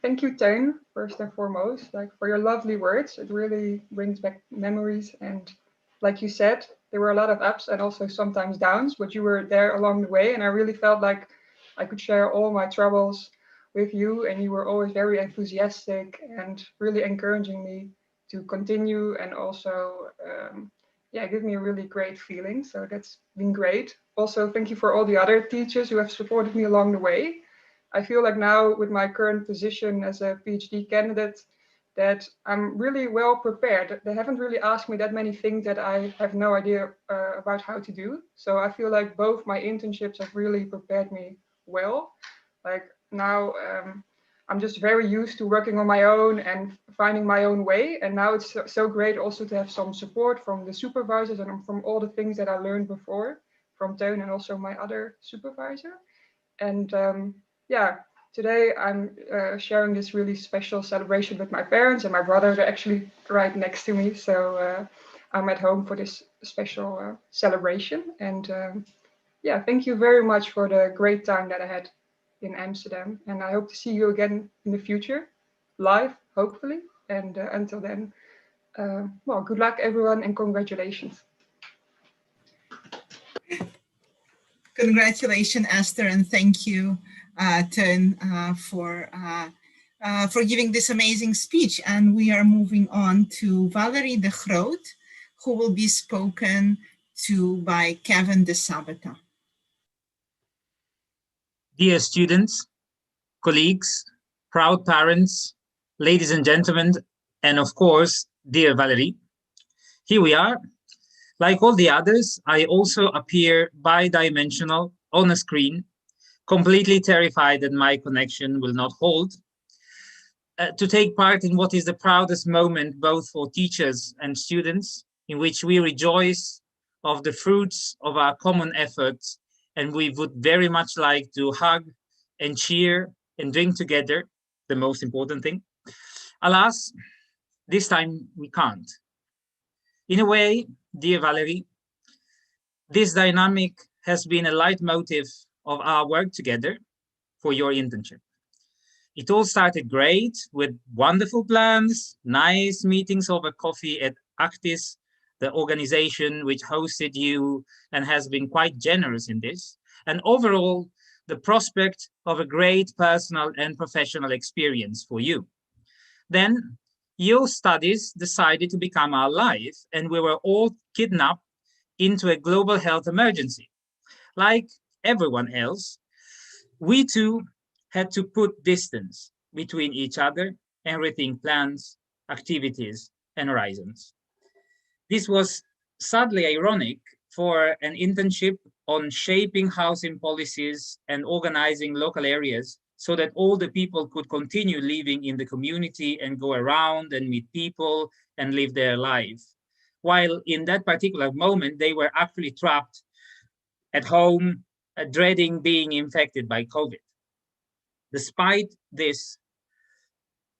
Thank you, Teun, first and foremost, for your lovely words. It really brings back memories, and like you said, there were a lot of ups and also sometimes downs, but you were there along the way, and I really felt like I could share all my troubles with you, and you were always very enthusiastic and really encouraging me to continue, and also give me a really great feeling. So that's been great. Also, thank you for all the other teachers who have supported me along the way. I feel like now with my current position as a PhD candidate that I'm really well prepared. They haven't really asked me that many things that I have no idea about how to do. So I feel like both my internships have really prepared me well. Like now I'm just very used to working on my own and finding my own way. And now it's so great also to have some support from the supervisors and from all the things that I learned before from Teun and also my other supervisor. And yeah, today I'm sharing this really special celebration with my parents, and my brothers are actually right next to me. So I'm at home for this special celebration. And yeah, thank you very much for the great time that I had in Amsterdam. And I hope to see you again in the future, live, hopefully. And until then, well, good luck everyone and congratulations. Congratulations, Esther, and thank you, Teun, for giving this amazing speech. And we are moving on to Valerie de Groot, who will be spoken to by Kevin de Sabata. Dear students, colleagues, proud parents, ladies and gentlemen, and of course, dear Valerie, here we are. Like all the others, I also appear bi-dimensional on a screen, completely terrified that my connection will not hold, to take part in what is the proudest moment both for teachers and students, in which we rejoice of the fruits of our common efforts, and we would very much like to hug and cheer and drink together, the most important thing. Alas, this time we can't. In a way, dear Valerie, this dynamic has been a leitmotif of our work together for your internship. It all started great with wonderful plans, nice meetings over coffee at Actis, the organization which hosted you and has been quite generous in this. And overall, the prospect of a great personal and professional experience for you. Then your studies decided to become our life, and we were all kidnapped into a global health emergency. Like everyone else, we too had to put distance between each other and rethink plans, activities, and horizons. This was sadly ironic for an internship on shaping housing policies and organizing local areas so that all the people could continue living in the community and go around and meet people and live their life. While in that particular moment, they were actually trapped at home, dreading being infected by COVID. Despite this,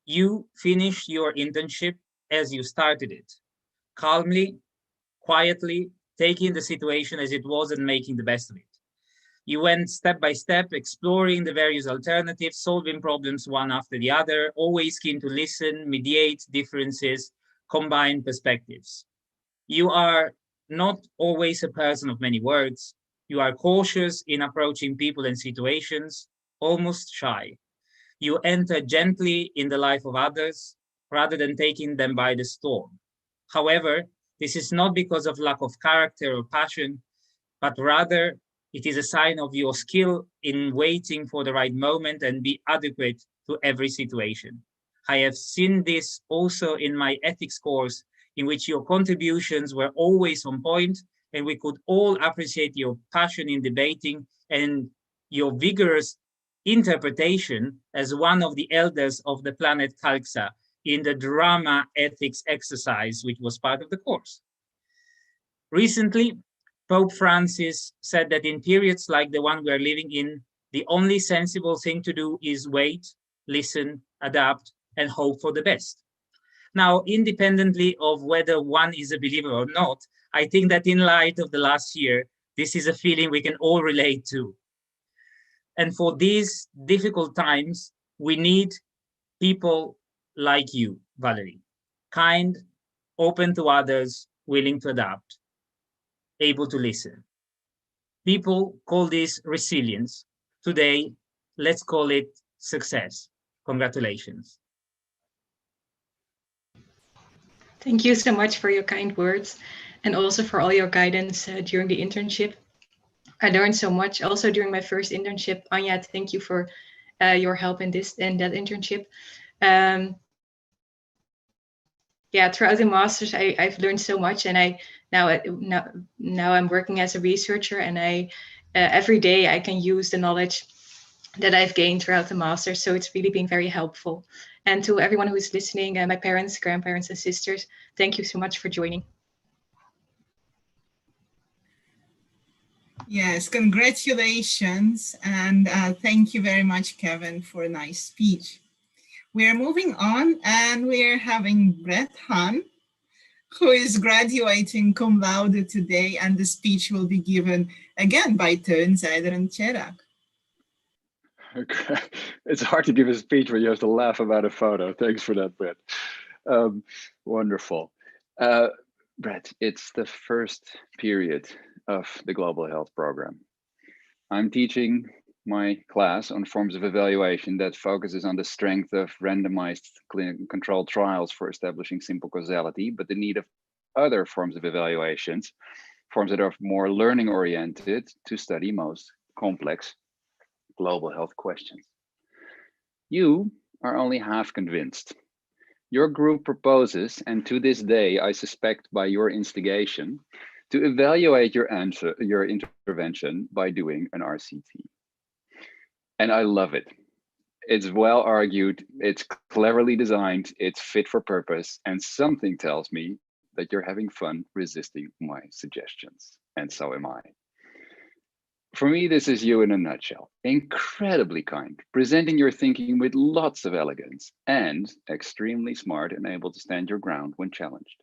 you finished your internship as you started it, calmly, quietly, taking the situation as it was and making the best of it. You went step by step, exploring the various alternatives, solving problems one after the other, always keen to listen, mediate differences, combine perspectives. You are not always a person of many words. You are cautious in approaching people and situations, almost shy. You enter gently in the life of others rather than taking them by the storm. However, this is not because of lack of character or passion, but rather it is a sign of your skill in waiting for the right moment and be adequate to every situation. I have seen this also in my ethics course, in which your contributions were always on point, and we could all appreciate your passion in debating and your vigorous interpretation as one of the elders of the planet Kalxa in the drama ethics exercise, which was part of the course. Recently, Pope Francis said that in periods like the one we're living in, the only sensible thing to do is wait, listen, adapt, and hope for the best. Now, independently of whether one is a believer or not, I think that in light of the last year, this is a feeling we can all relate to. And for these difficult times, we need people like you, Valerie, kind, open to others, willing to adapt, able to listen. People call this resilience. Today, let's call it success. Congratulations. Thank you so much for your kind words and also for all your guidance during the internship. I learned so much also during my first internship. Anja, thank you for your help in that internship. Yeah, throughout the masters, I've learned so much, and now I'm working as a researcher, and every day I can use the knowledge that I've gained throughout the master. So it's really been very helpful. And to everyone who is listening, my parents, grandparents, and sisters, thank you so much for joining. Yes, congratulations. And thank you very much, Kevin, for a nice speech. We're moving on and we're having Brett Han, who is graduating cum laude today, and the speech will be given again by Teun Zeider and Cherak. It's hard to give a speech when you have to laugh about a photo. Thanks for that, Brett. Wonderful. Brett, it's the first period of the Global Health Program. I'm teaching my class on forms of evaluation that focuses on the strength of randomized clinical controlled trials for establishing simple causality, but the need of other forms of evaluations, forms that are more learning oriented to study most complex global health questions. You are only half convinced. Your group proposes, and to this day, I suspect by your instigation, to evaluate your intervention by doing an RCT. And I love it. It's well argued, it's cleverly designed, it's fit for purpose, and something tells me that you're having fun resisting my suggestions, and so am I. For me, this is you in a nutshell. Incredibly kind, presenting your thinking with lots of elegance, and extremely smart and able to stand your ground when challenged.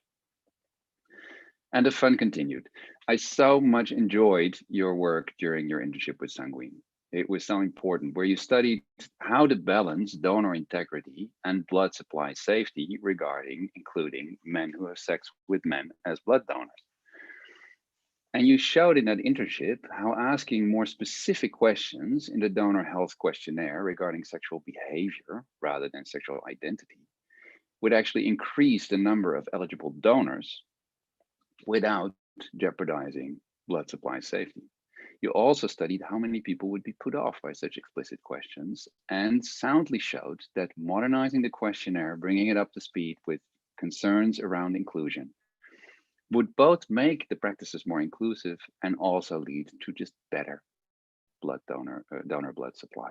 And the fun continued. I so much enjoyed your work during your internship with Sanguine. It was so important, where you studied how to balance donor integrity and blood supply safety regarding including men who have sex with men as blood donors. And you showed in that internship how asking more specific questions in the donor health questionnaire regarding sexual behavior rather than sexual identity would actually increase the number of eligible donors without jeopardizing blood supply safety. You also studied how many people would be put off by such explicit questions and soundly showed that modernizing the questionnaire, bringing it up to speed with concerns around inclusion, would both make the practices more inclusive and also lead to just better blood donor blood supply.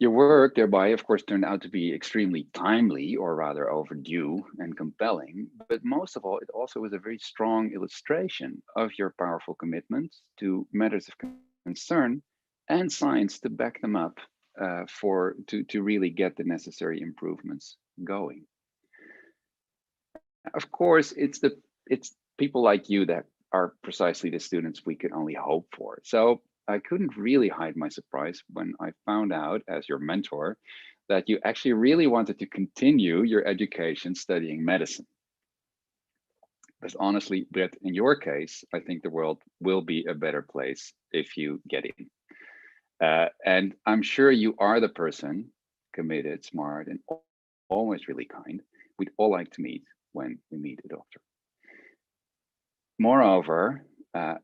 Your work thereby, of course, turned out to be extremely timely, or rather overdue and compelling, but most of all, it also was a very strong illustration of your powerful commitment to matters of concern and science to back them up to really get the necessary improvements going. Of course, it's people like you that are precisely the students we could only hope for. So I couldn't really hide my surprise when I found out, as your mentor, that you actually really wanted to continue your education studying medicine. But honestly, Brett, in your case, I think the world will be a better place if you get in. And I'm sure you are the person, committed, smart, and always really kind, we'd all like to meet when we meet a doctor. Moreover,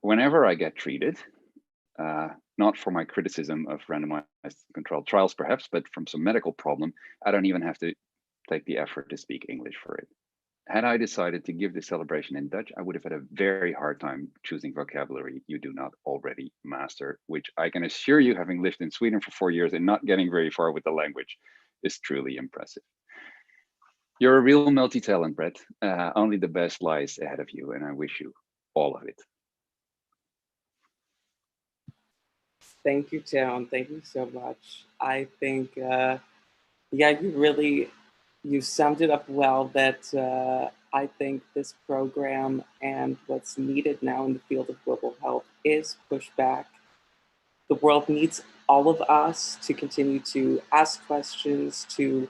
whenever I get treated, not for my criticism of randomized controlled trials perhaps, but from some medical problem, I don't even have to take the effort to speak English for it. Had I decided to give this celebration in Dutch, I would have had a very hard time choosing vocabulary you do not already master, which I can assure you, having lived in Sweden for 4 years and not getting very far with the language, is truly impressive. You're a real multi-talent, Brett. Only the best lies ahead of you, and I wish you all of it. Thank you, Town. Thank you so much. I think, yeah, you summed it up well, that I think this program and what's needed now in the field of global health is pushback. The world needs all of us to continue to ask questions, to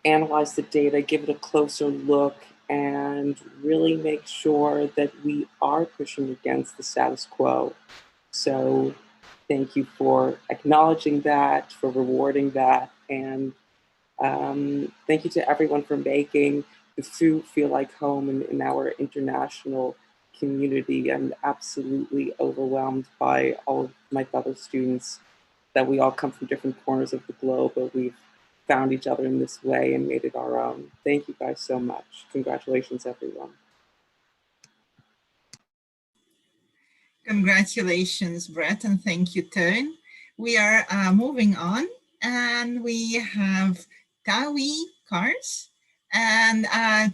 analyze the data, give it a closer look, and really make sure that we are pushing against the status quo. So thank you for acknowledging that, for rewarding that, and thank you to everyone for making the food feel like home in our international community. I'm absolutely overwhelmed by all of my fellow students, that we all come from different corners of the globe, but we've found each other in this way and made it our own. Thank you guys so much. Congratulations, everyone. Congratulations, Brett, and thank you, Teun. We are moving on, and we have Tawi Kars, And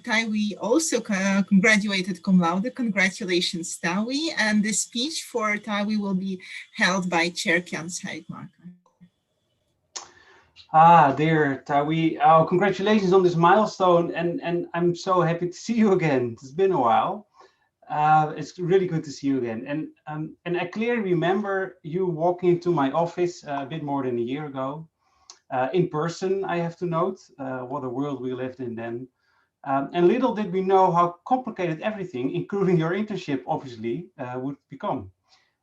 Tawi also graduated cum laude. Congratulations, Tawi. And the speech for Tawi will be held by Chair Kjan Scheidmaker. Dear Tawi, oh, congratulations on this milestone, and I'm so happy to see you again. It's been a while. It's really good to see you again. And I clearly remember you walking into my office a bit more than a year ago. In person, I have to note, what a world we lived in then. And little did we know how complicated everything, including your internship, obviously, would become.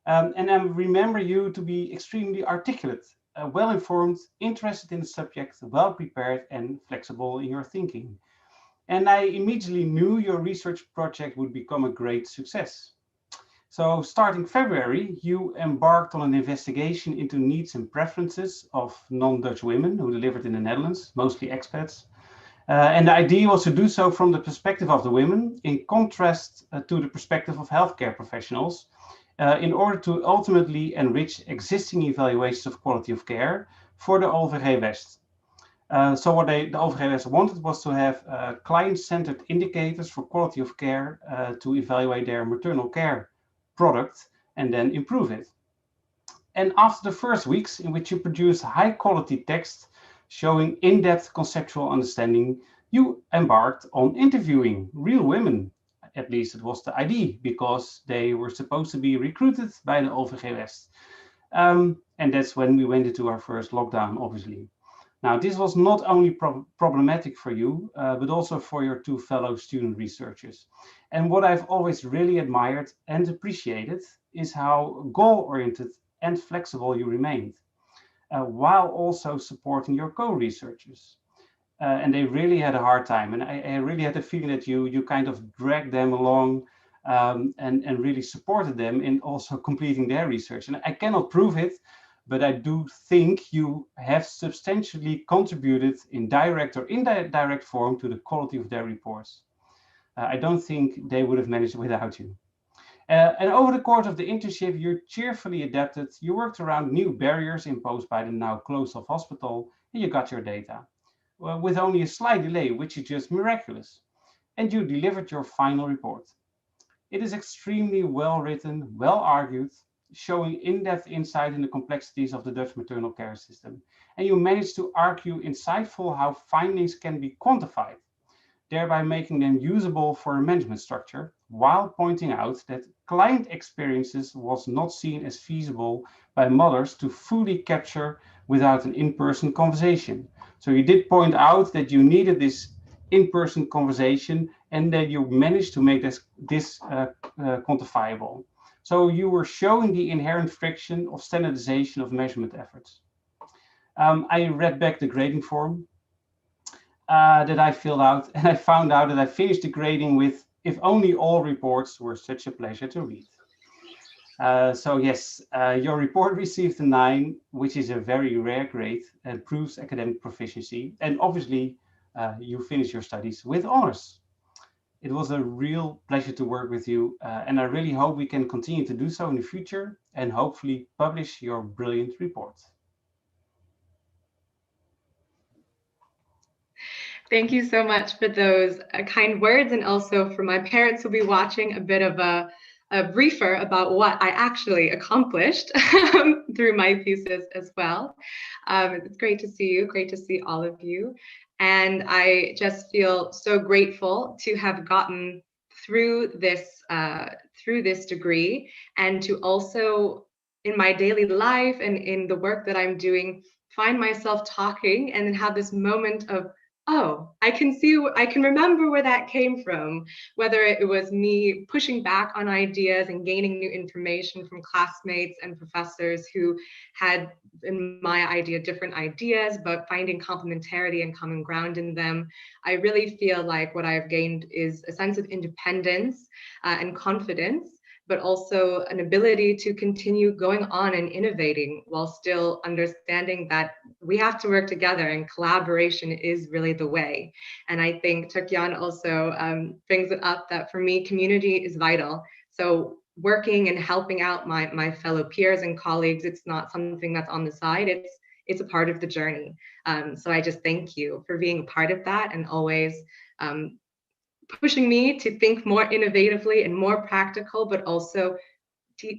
And I remember you to be extremely articulate, well-informed, interested in the subject, well-prepared and flexible in your thinking. And I immediately knew your research project would become a great success. So starting February, you embarked on an investigation into needs and preferences of non-Dutch women who delivered in the Netherlands, mostly expats. And the idea was to do so from the perspective of the women, in contrast to the perspective of healthcare professionals, in order to ultimately enrich existing evaluations of quality of care for the OVG West. So what the OVG West wanted was to have client-centered indicators for quality of care to evaluate their maternal care product and then improve it. And after the first weeks in which you produced high-quality text showing in-depth conceptual understanding, you embarked on interviewing real women. At least it was the idea, because they were supposed to be recruited by the OVG West. And that's when we went into our first lockdown, obviously. Now, this was not only problematic for you, but also for your two fellow student researchers. And what I've always really admired and appreciated is how goal-oriented and flexible you remained, while also supporting your co-researchers. And they really had a hard time. And I really had the feeling that you kind of dragged them along and really supported them in also completing their research. And I cannot prove it, but I do think you have substantially contributed in direct or indirect form to the quality of their reports. I don't think they would have managed without you. And over the course of the internship, you cheerfully adapted. You worked around new barriers imposed by the now closed-off hospital, and you got your data. Well, with only a slight delay, which is just miraculous. And you delivered your final report. It is extremely well written, well argued, showing in-depth insight in the complexities of the Dutch maternal care system. And you managed to argue insightful how findings can be quantified, thereby making them usable for a management structure, while pointing out that client experiences was not seen as feasible by mothers to fully capture without an in-person conversation. So you did point out that you needed this in-person conversation and that you managed to make this quantifiable. So you were showing the inherent friction of standardization of measurement efforts. I read back the grading form that I filled out, and I found out that I finished the grading with, if only all reports were such a pleasure to read. So yes, your report received a 9, which is a very rare grade and proves academic proficiency. And obviously, you finished your studies with honors. It was a real pleasure to work with you, and I really hope we can continue to do so in the future and hopefully publish your brilliant report. Thank you so much for those kind words, and also for my parents who'll be watching, a bit of a briefer about what I actually accomplished through my thesis as well. It's great to see you, great to see all of you. And I just feel so grateful to have gotten through this degree, and to also in my daily life and in the work that I'm doing, find myself talking and then have this moment of, oh, I can remember where that came from, whether it was me pushing back on ideas and gaining new information from classmates and professors who had, in my idea, different ideas, but finding complementarity and common ground in them. I really feel like what I've gained is a sense of independence and confidence, but also an ability to continue going on and innovating while still understanding that we have to work together and collaboration is really the way. And I think Turkyan also brings it up that for me, community is vital. So working and helping out my fellow peers and colleagues, it's not something that's on the side, it's a part of the journey. So I just thank you for being a part of that and always pushing me to think more innovatively and more practical, but also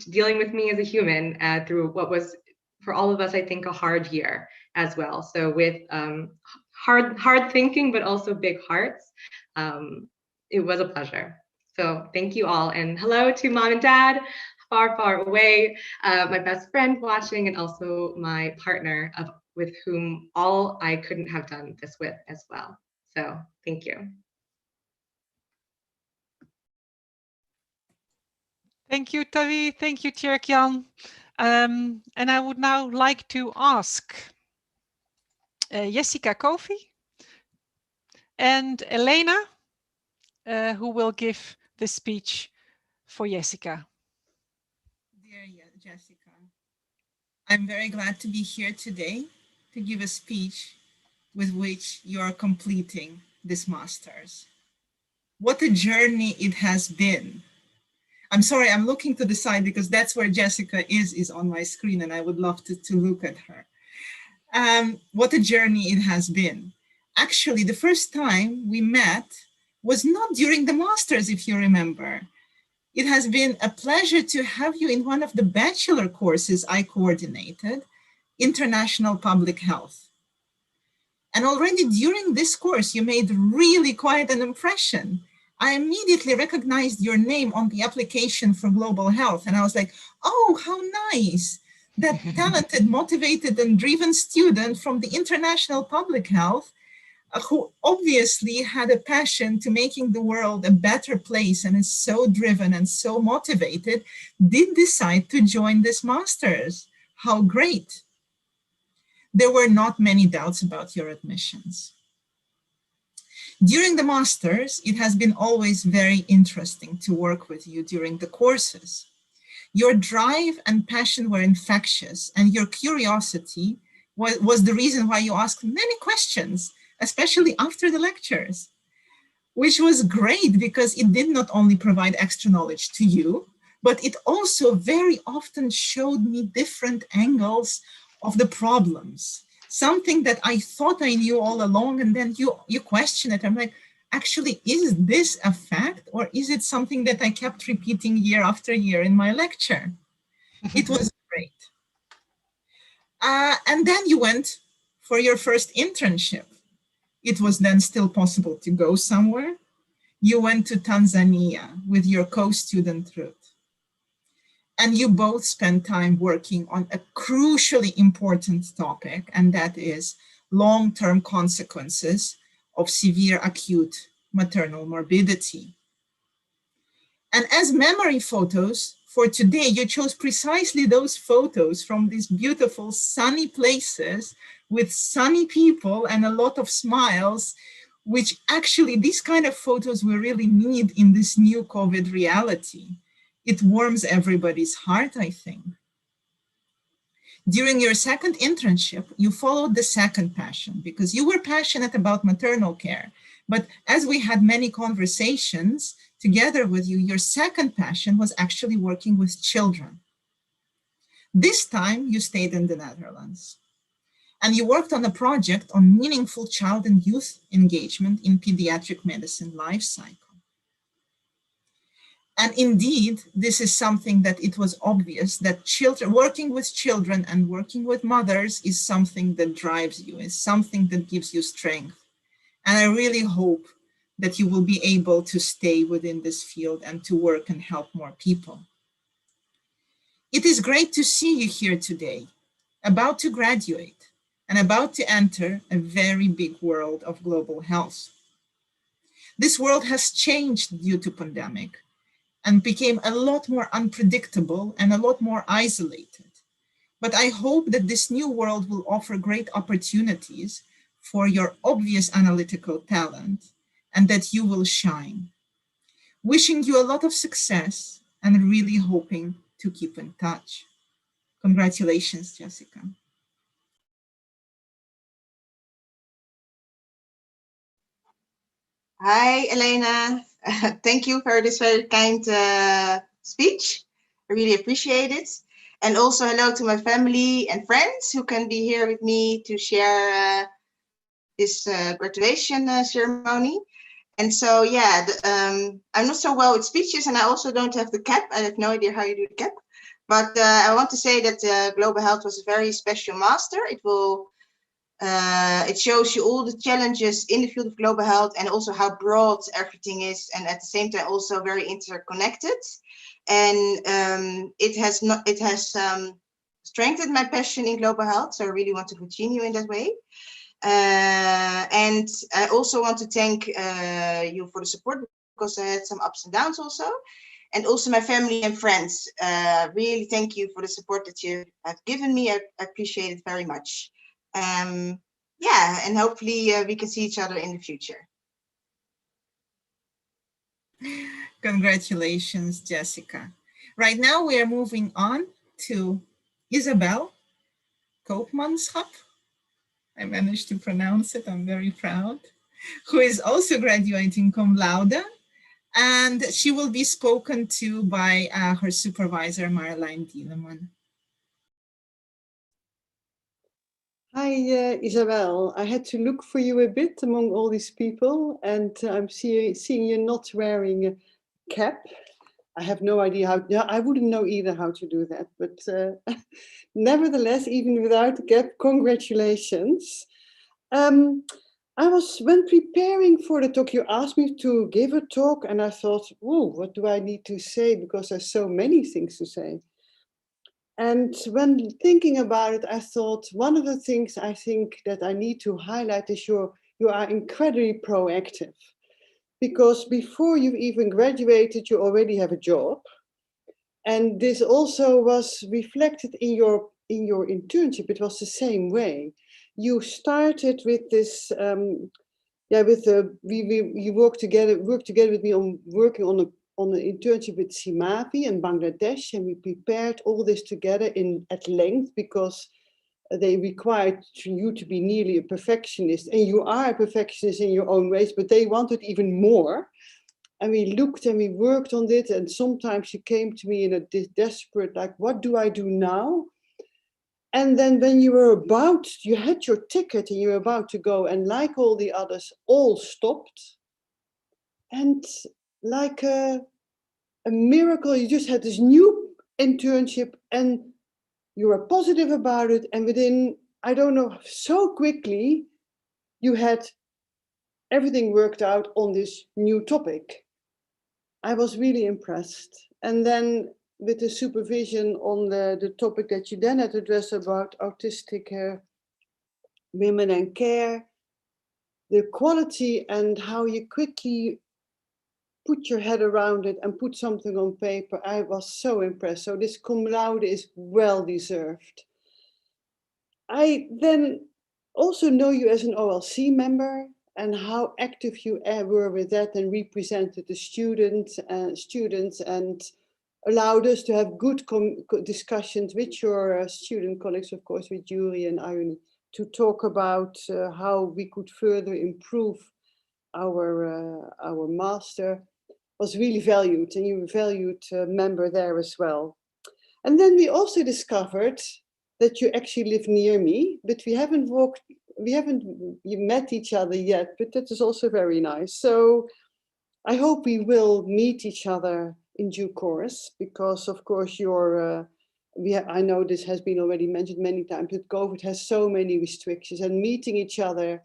dealing with me as a human through what was, for all of us, I think, a hard year as well. So with hard thinking, but also big hearts, it was a pleasure. So thank you all, and hello to mom and dad, far away, my best friend watching, and also my partner with whom all I couldn't have done this with as well. So thank you. Thank you, Tavi. Thank you, Tjerk-Jan. And I would now like to ask Jessica Kofi and Elena, who will give the speech for Jessica. Dear Jessica, I'm very glad to be here today to give a speech with which you're completing this master's. What a journey it has been. I'm sorry, I'm looking to the side because that's where Jessica is on my screen, and I would love to look at her. What a journey it has been. Actually, the first time we met was not during the master's, if you remember. It has been a pleasure to have you in one of the bachelor courses I coordinated, International Public Health. And already during this course, you made really quite an impression. I immediately recognized your name on the application for global health. And I was like, oh, how nice. That talented, motivated, and driven student from the International Public Health, who obviously had a passion to making the world a better place and is so driven and so motivated, did decide to join this master's. How great. There were not many doubts about your admissions. During the master's, it has been always very interesting to work with you during the courses. Your drive and passion were infectious, and your curiosity was the reason why you asked many questions, especially after the lectures, which was great because it did not only provide extra knowledge to you, but it also very often showed me different angles of the problems. Something that I thought I knew all along, and then you question it. I'm like, actually, is this a fact, or is it something that I kept repeating year after year in my lecture? It was great. And then you went for your first internship. It was then still possible to go somewhere. You went to Tanzania with your co-student Ruth. And you both spent time working on a crucially important topic, and that is long-term consequences of severe acute maternal morbidity. And as memory photos for today, you chose precisely those photos from these beautiful sunny places with sunny people and a lot of smiles, which actually these kind of photos we really need in this new COVID reality. It warms everybody's heart, I think. During your second internship, you followed the second passion because you were passionate about maternal care. But as we had many conversations together with you, your second passion was actually working with children. This time you stayed in the Netherlands and you worked on a project on meaningful child and youth engagement in pediatric medicine life cycle. And indeed, this is something that it was obvious that working with children and working with mothers is something that drives you, is something that gives you strength. And I really hope that you will be able to stay within this field and to work and help more people. It is great to see you here today, about to graduate and about to enter a very big world of global health. This world has changed due to pandemic and became a lot more unpredictable and a lot more isolated. But I hope that this new world will offer great opportunities for your obvious analytical talent and that you will shine. Wishing you a lot of success and really hoping to keep in touch. Congratulations, Jessica. Hi, Elena. Thank you for this very kind speech. I really appreciate it. And also hello to my family and friends who can be here with me to share this graduation ceremony. And so, yeah, I'm not so well with speeches, and I also don't have the cap. I have no idea how you do the cap. But I want to say that Global Health was a very special master. It shows you all the challenges in the field of global health and also how broad everything is, and at the same time also very interconnected. And it has strengthened my passion in global health, so I really want to continue in that way. And I also want to thank you for the support, because I had some ups and downs also. And also my family and friends. Really thank you for the support that you have given me. I appreciate it very much. Yeah, and hopefully we can see each other in the future. Congratulations, Jessica. Right now we are moving on to Isabel Koopmanschap. I managed to pronounce it, I'm very proud, who is also graduating cum laude. And she will be spoken to by her supervisor, Marjolein Dieleman. Hi, Isabel. I had to look for you a bit among all these people, and I'm seeing you not wearing a cap. I have no idea how, I wouldn't know either how to do that, but nevertheless, even without the cap, congratulations. When preparing for the talk, you asked me to give a talk, and I thought, oh, what do I need to say? Because there's so many things to say. And when thinking about it, I thought one of the things I think that I need to highlight is you are incredibly proactive. Because before you've even graduated, you already have a job. And this also was reflected in your internship. It was the same way. You started with this, you worked together with me on working on an internship with Simavi in Bangladesh, and we prepared all this together at length because they required you to be nearly a perfectionist, and you are a perfectionist in your own ways, but they wanted even more. And we looked and we worked on it, and sometimes you came to me in a desperate, like, what do I do now? And then when you had your ticket and you were about to go, and like all the others, all stopped. And like a miracle, you just had this new internship and you were positive about it. And within, I don't know, so quickly, you had everything worked out on this new topic. I was really impressed. And then with the supervision on the topic that you then had addressed about autistic women and care, the quality and how you quickly put your head around it and put something on paper, I was so impressed. So this cum laude is well deserved. I then also know you as an OLC member and how active you were with that and represented the students and allowed us to have good discussions with your student colleagues, of course, with Yuri and Ione, to talk about how we could further improve our master. Was really valued, and you were a valued member there as well. And then we also discovered that you actually live near me, but we haven't met each other yet, but that is also very nice. So I hope we will meet each other in due course, because of course I know this has been already mentioned many times, but COVID has so many restrictions, and meeting each other,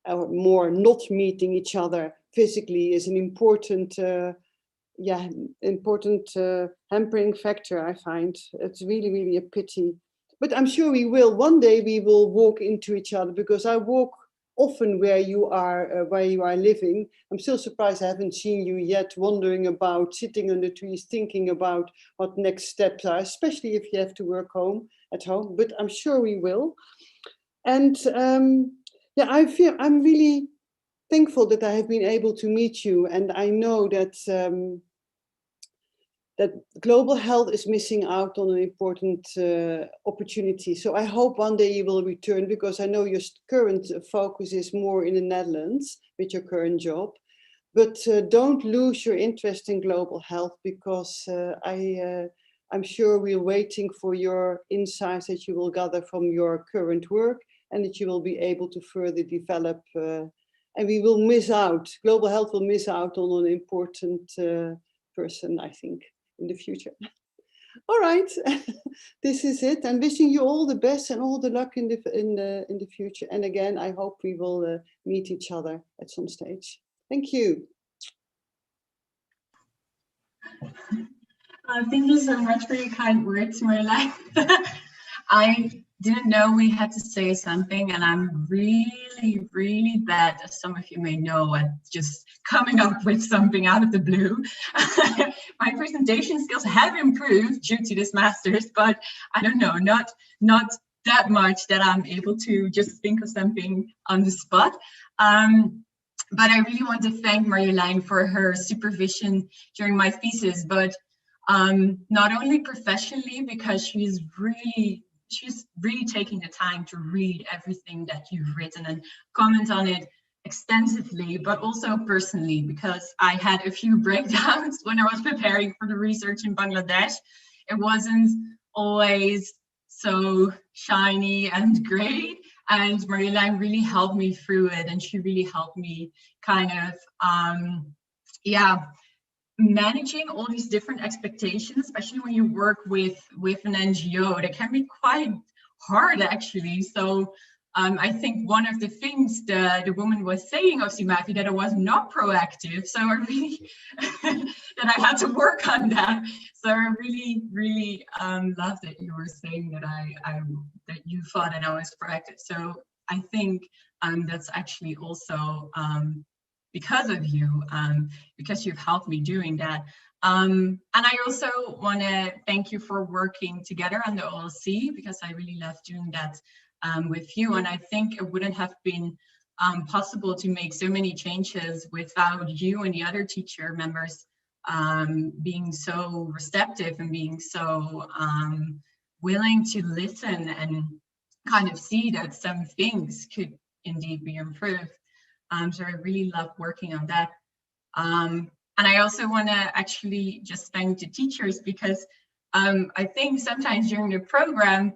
or more not meeting each other physically, is an important hampering factor, I find. It's really, really a pity. But I'm sure one day we will walk into each other, because I walk often where you are living. I'm still surprised I haven't seen you yet, wandering about, sitting under trees, thinking about what next steps are, especially if you have to work at home, but I'm sure we will. And I'm really thankful that I have been able to meet you, and I know that that global health is missing out on an important opportunity. So I hope one day you will return, because I know your current focus is more in the Netherlands with your current job. But don't lose your interest in global health, because I'm sure we're waiting for your insights that you will gather from your current work, and that you will be able to further develop And we will miss out, global health will miss out on an important person, I think, in the future. All right, this is it. I'm wishing you all the best and all the luck in the future. And again, I hope we will meet each other at some stage. Thank you. Thank you so much for your kind words, Marjolein. I didn't know we had to say something, and I'm really, really bad, as some of you may know, at just coming up with something out of the blue. My presentation skills have improved due to this master's, but I don't know, not that much that I'm able to just think of something on the spot. But I really want to thank Marjolein for her supervision during my thesis, but not only professionally, because she's really taking the time to read everything that you've written and comment on it extensively, but also personally, because I had a few breakdowns when I was preparing for the research in Bangladesh. It wasn't always so shiny and great, and Marjolein really helped me through it, and she really helped me kind of, managing all these different expectations, especially when you work with an NGO, that can be quite hard actually. So I think one of the things the woman was saying of Syurina, that I was not proactive. So I really, that I had to work on that. So I really, really love that you were saying that that you thought that I was proactive. So I think that's actually also because of you, because you've helped me doing that. And I also want to thank you for working together on the OLC, because I really love doing that with you. And I think it wouldn't have been possible to make so many changes without you and the other teacher members being so receptive and being so willing to listen and kind of see that some things could indeed be improved. So I really love working on that. And I also want to actually just thank the teachers, because I think sometimes during the program,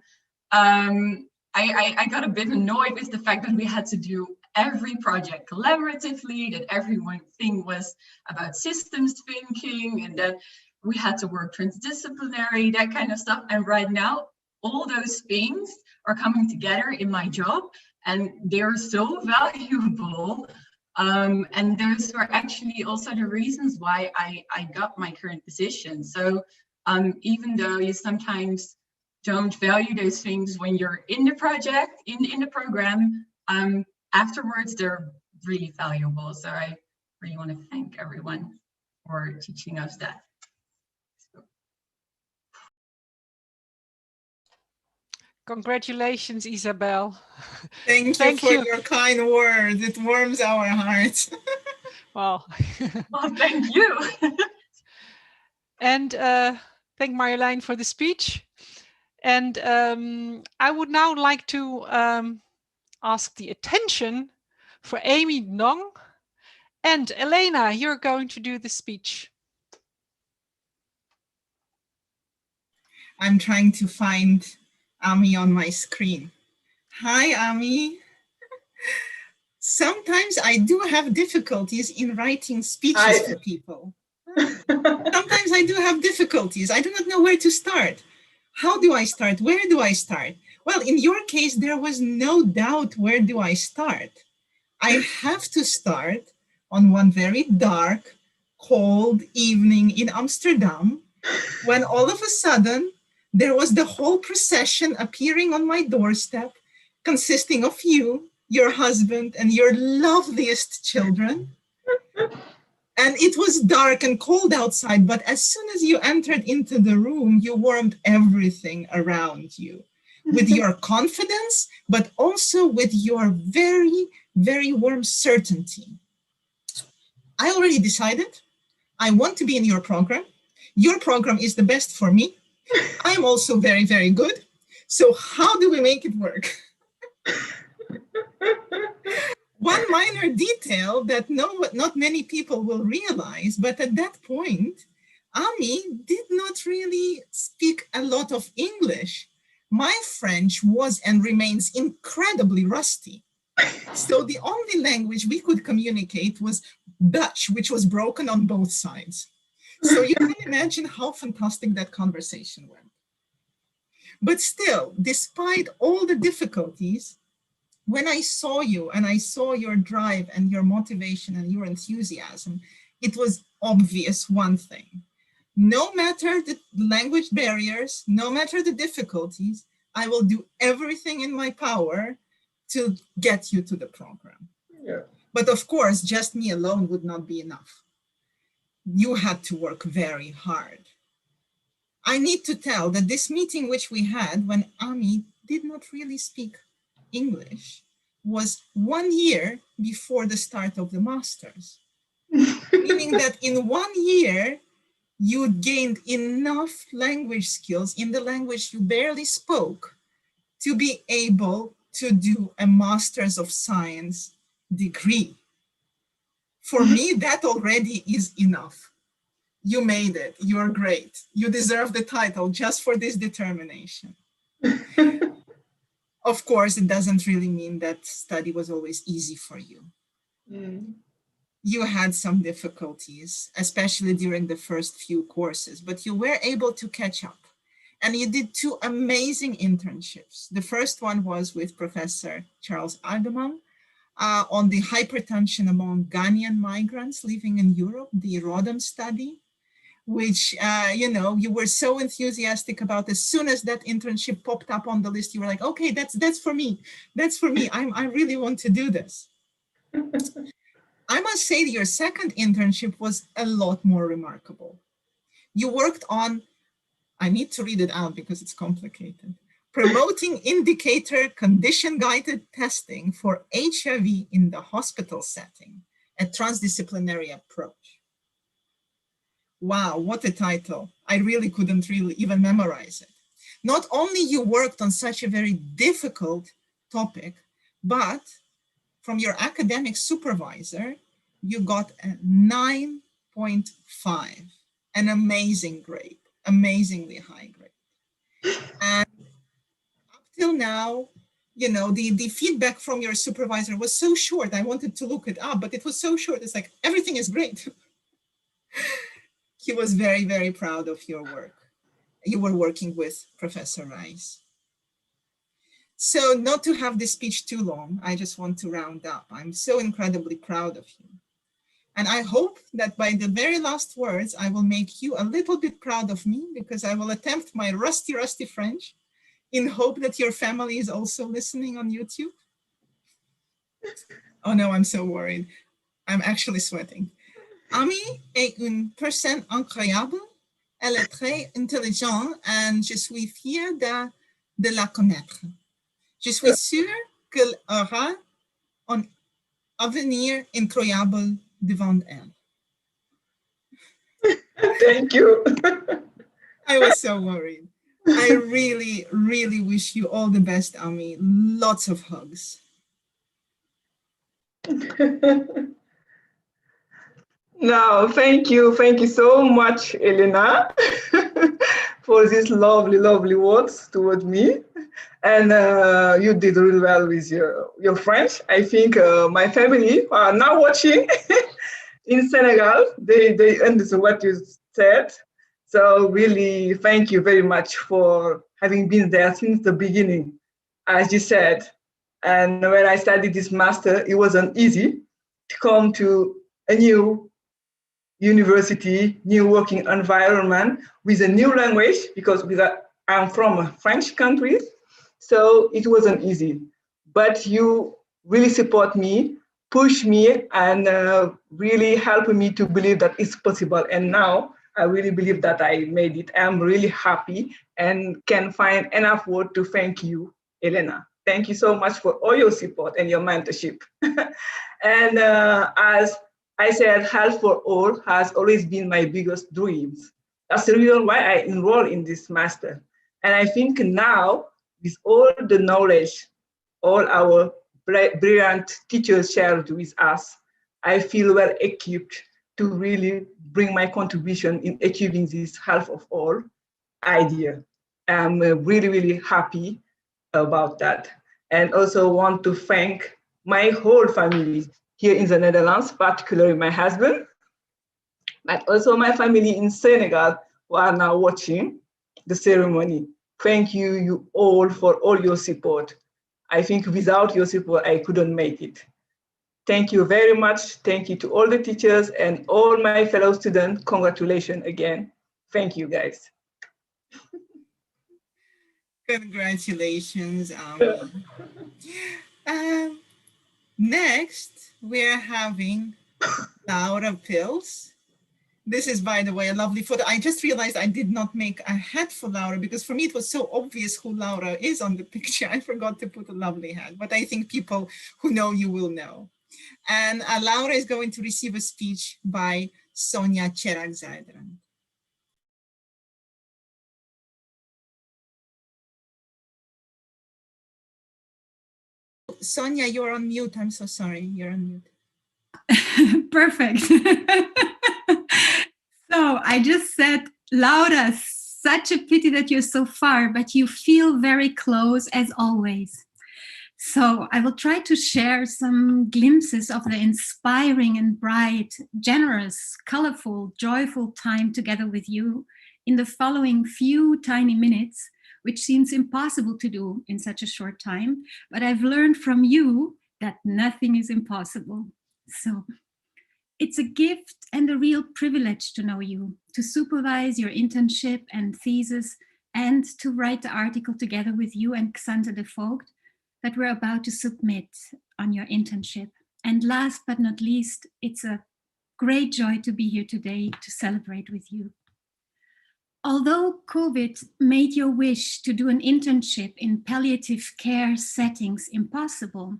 I got a bit annoyed with the fact that we had to do every project collaboratively, that everything was about systems thinking, and that we had to work transdisciplinary, that kind of stuff. And right now, all those things are coming together in my job, and they're so valuable. And those were actually also the reasons why I got my current position. So even though you sometimes don't value those things when you're in the project, in the program, afterwards they're really valuable. So I really want to thank everyone for teaching us that. Congratulations, Isabel. Thank you for your kind words. It warms our hearts. Well, thank you. And thank Marjolein for the speech. And I would now like to ask the attention for Amy Nong. And Elena, you're going to do the speech. I'm trying to find Ami on my screen. Hi, Ami. Sometimes I do have difficulties in writing speeches for people. Sometimes I do have difficulties. I do not know where to start. How do I start? Where do I start? Well, in your case, there was no doubt where do I start. I have to start on one very dark, cold evening in Amsterdam, when all of a sudden, there was the whole procession appearing on my doorstep, consisting of you, your husband, and your loveliest children. And it was dark and cold outside, but as soon as you entered into the room, you warmed everything around you with your confidence, but also with your very, very warm certainty. I already decided I want to be in your program. Your program is the best for me. I'm also very, very good. So how do we make it work? One minor detail that not many people will realize, but at that point, Ami did not really speak a lot of English. My French was and remains incredibly rusty. So the only language we could communicate was Dutch, which was broken on both sides. So you can imagine how fantastic that conversation went. But still, despite all the difficulties, when I saw you and I saw your drive and your motivation and your enthusiasm, it was obvious one thing. No matter the language barriers, no matter the difficulties, I will do everything in my power to get you to the program. Yeah. But of course, just me alone would not be enough. You had to work very hard. I need to tell that this meeting which we had when Ami did not really speak English was 1 year before the start of the masters. Meaning that in 1 year, you gained enough language skills in the language you barely spoke to be able to do a Master's of Science degree. For me, that already is enough. You made it. You're great. You deserve the title just for this determination. Of course, it doesn't really mean that study was always easy for you. You had some difficulties, especially during the first few courses, but you were able to catch up. And you did 2 amazing internships. The first one was with Professor Charles Ageman on the hypertension among Ghanaian migrants living in Europe, the RODEM study, which, you know, you were so enthusiastic about. As soon as that internship popped up on the list, you were like, okay, that's for me. That's for me. I really want to do this. I must say your second internship was a lot more remarkable. You worked on, I need to read it out because it's complicated, promoting indicator condition-guided testing for HIV in the hospital setting, a transdisciplinary approach. Wow, what a title. I really couldn't really even memorize it. Not only you worked on such a very difficult topic, but from your academic supervisor, you got a 9.5, an amazing grade, amazingly high grade. And up till now, you know, the feedback from your supervisor was so short. I wanted to look it up, but it was so short. It's like, everything is great. He was very, very proud of your work. You were working with Professor Rice. So not to have this speech too long, I just want to round up. I'm so incredibly proud of you. And I hope that by the very last words, I will make you a little bit proud of me, because I will attempt my rusty French in hope that your family is also listening on YouTube. Oh no, I'm so worried. I'm actually sweating. Ami est une personne incroyable. Elle est très intelligente et je suis fière de la connaître. Je suis sûre qu'elle aura un avenir incroyable devant elle. Thank you. I was so worried. I really, really wish you all the best, Ami. Lots of hugs. No, thank you so much, Elena, for these lovely words towards me. And you did really well with your French. I think my family are now watching in Senegal. They understood what you said. So really, thank you very much for having been there since the beginning, as you said. And when I studied this master, it wasn't easy to come to a new university, new working environment with a new language, because I'm from a French country, so it wasn't easy. But you really support me, push me, and really help me to believe that it's possible. And now I really believe that I made it. I'm really happy and can find enough word to thank you, Elena. Thank you so much for all your support and your mentorship. And as I said, Health for All has always been my biggest dreams. That's the reason why I enrolled in this master. And I think now, with all the knowledge, all our brilliant teachers shared with us, I feel well equipped to really bring my contribution in achieving this Health of All idea. I'm really happy about that. And also want to thank my whole family here in the Netherlands, particularly my husband, but also my family in Senegal who are now watching the ceremony. Thank you, you all, for all your support. I think without your support, I couldn't make it. Thank you very much. Thank you to all the teachers and all my fellow students. Congratulations again. Thank you, guys. Congratulations. Next, we're having Laura Pils. This is, by the way, a lovely photo. I just realized I did not make a hat for Laura because for me it was so obvious who Laura is on the picture. I forgot to put a lovely hat, but I think people who know you will know. And Laura is going to receive a speech by Sonia Cherak-Zaidran. Sonia, you're on mute. I'm so sorry. You're on mute. Perfect. So I just said, Laura, such a pity that you're so far, but you feel very close as always. So I will try to share some glimpses of the inspiring and bright, generous, colorful, joyful time together with you in the following few tiny minutes, which seems impossible to do in such a short time. But I've learned from you that nothing is impossible. So it's a gift and a real privilege to know you, to supervise your internship and thesis, and to write the article together with you and Xante de Voogd that we're about to submit on your internship. And last but not least, it's a great joy to be here today to celebrate with you. Although COVID made your wish to do an internship in palliative care settings impossible,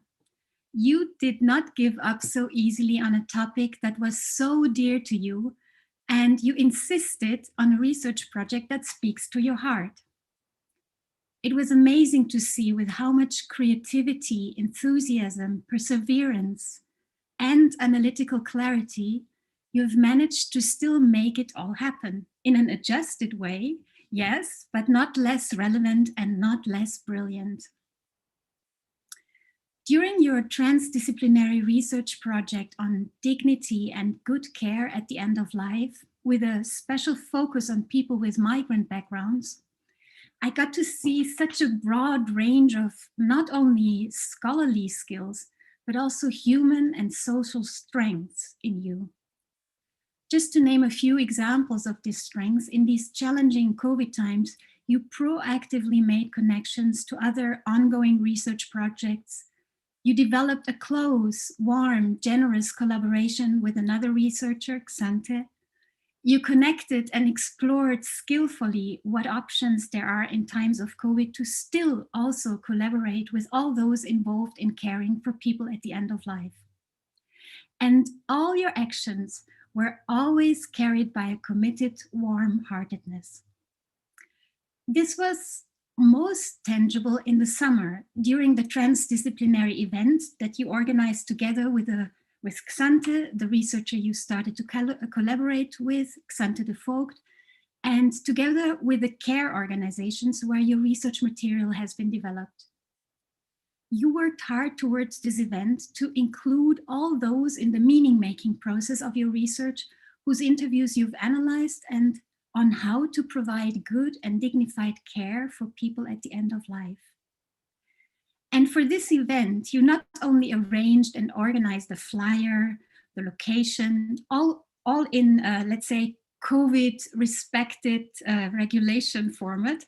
you did not give up so easily on a topic that was so dear to you, and you insisted on a research project that speaks to your heart. It was amazing to see with how much creativity, enthusiasm, perseverance, and analytical clarity you've managed to still make it all happen in an adjusted way, yes, but not less relevant and not less brilliant. During your transdisciplinary research project on dignity and good care at the end of life, with a special focus on people with migrant backgrounds, I got to see such a broad range of not only scholarly skills, but also human and social strengths in you. Just to name a few examples of these strengths, in these challenging COVID times, you proactively made connections to other ongoing research projects. You developed a close, warm, generous collaboration with another researcher, Xante. You connected and explored skillfully what options there are in times of COVID to still also collaborate with all those involved in caring for people at the end of life. And all your actions were always carried by a committed warm-heartedness. This was most tangible in the summer during the transdisciplinary event that you organized together with Xante, the researcher you started to collaborate with, Xante de Voogd, and together with the care organizations where your research material has been developed. You worked hard towards this event to include all those in the meaning-making process of your research whose interviews you've analyzed and on how to provide good and dignified care for people at the end of life. And for this event, you not only arranged and organized the flyer, the location, all in, let's say, COVID-respected regulation format.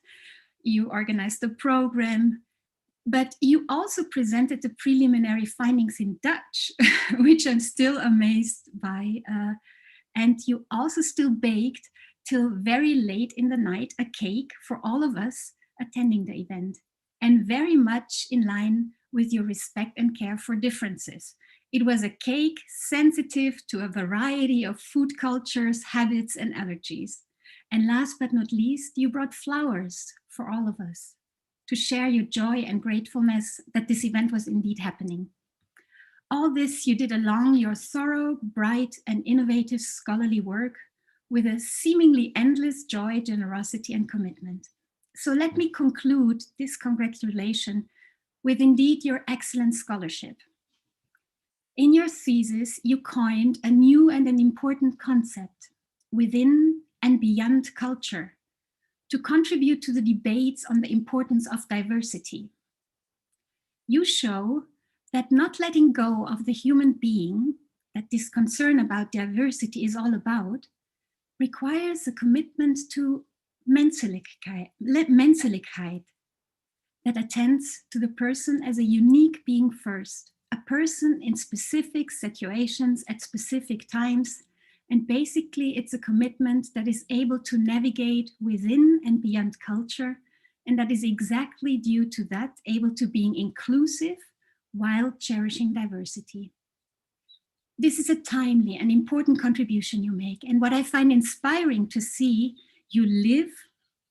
You organized the program, but you also presented the preliminary findings in Dutch, which I'm still amazed by. And you also still baked till very late in the night a cake for all of us attending the event, and very much in line with your respect and care for differences. It was a cake sensitive to a variety of food cultures, habits, and allergies. And last but not least, you brought flowers for all of us to share your joy and gratefulness that this event was indeed happening. All this you did along your thorough, bright, and innovative scholarly work with a seemingly endless joy, generosity, and commitment. So let me conclude this congratulation with indeed your excellent scholarship. In your thesis, you coined a new and an important concept, within and beyond culture, to contribute to the debates on the importance of diversity. You show that not letting go of the human being, that this concern about diversity is all about, requires a commitment to Menschlichkeit that attends to the person as a unique being first, a person in specific situations at specific times. And basically it's a commitment that is able to navigate within and beyond culture, and that is exactly due to that able to being inclusive while cherishing diversity. This is a timely and important contribution you make, and what I find inspiring to see, you live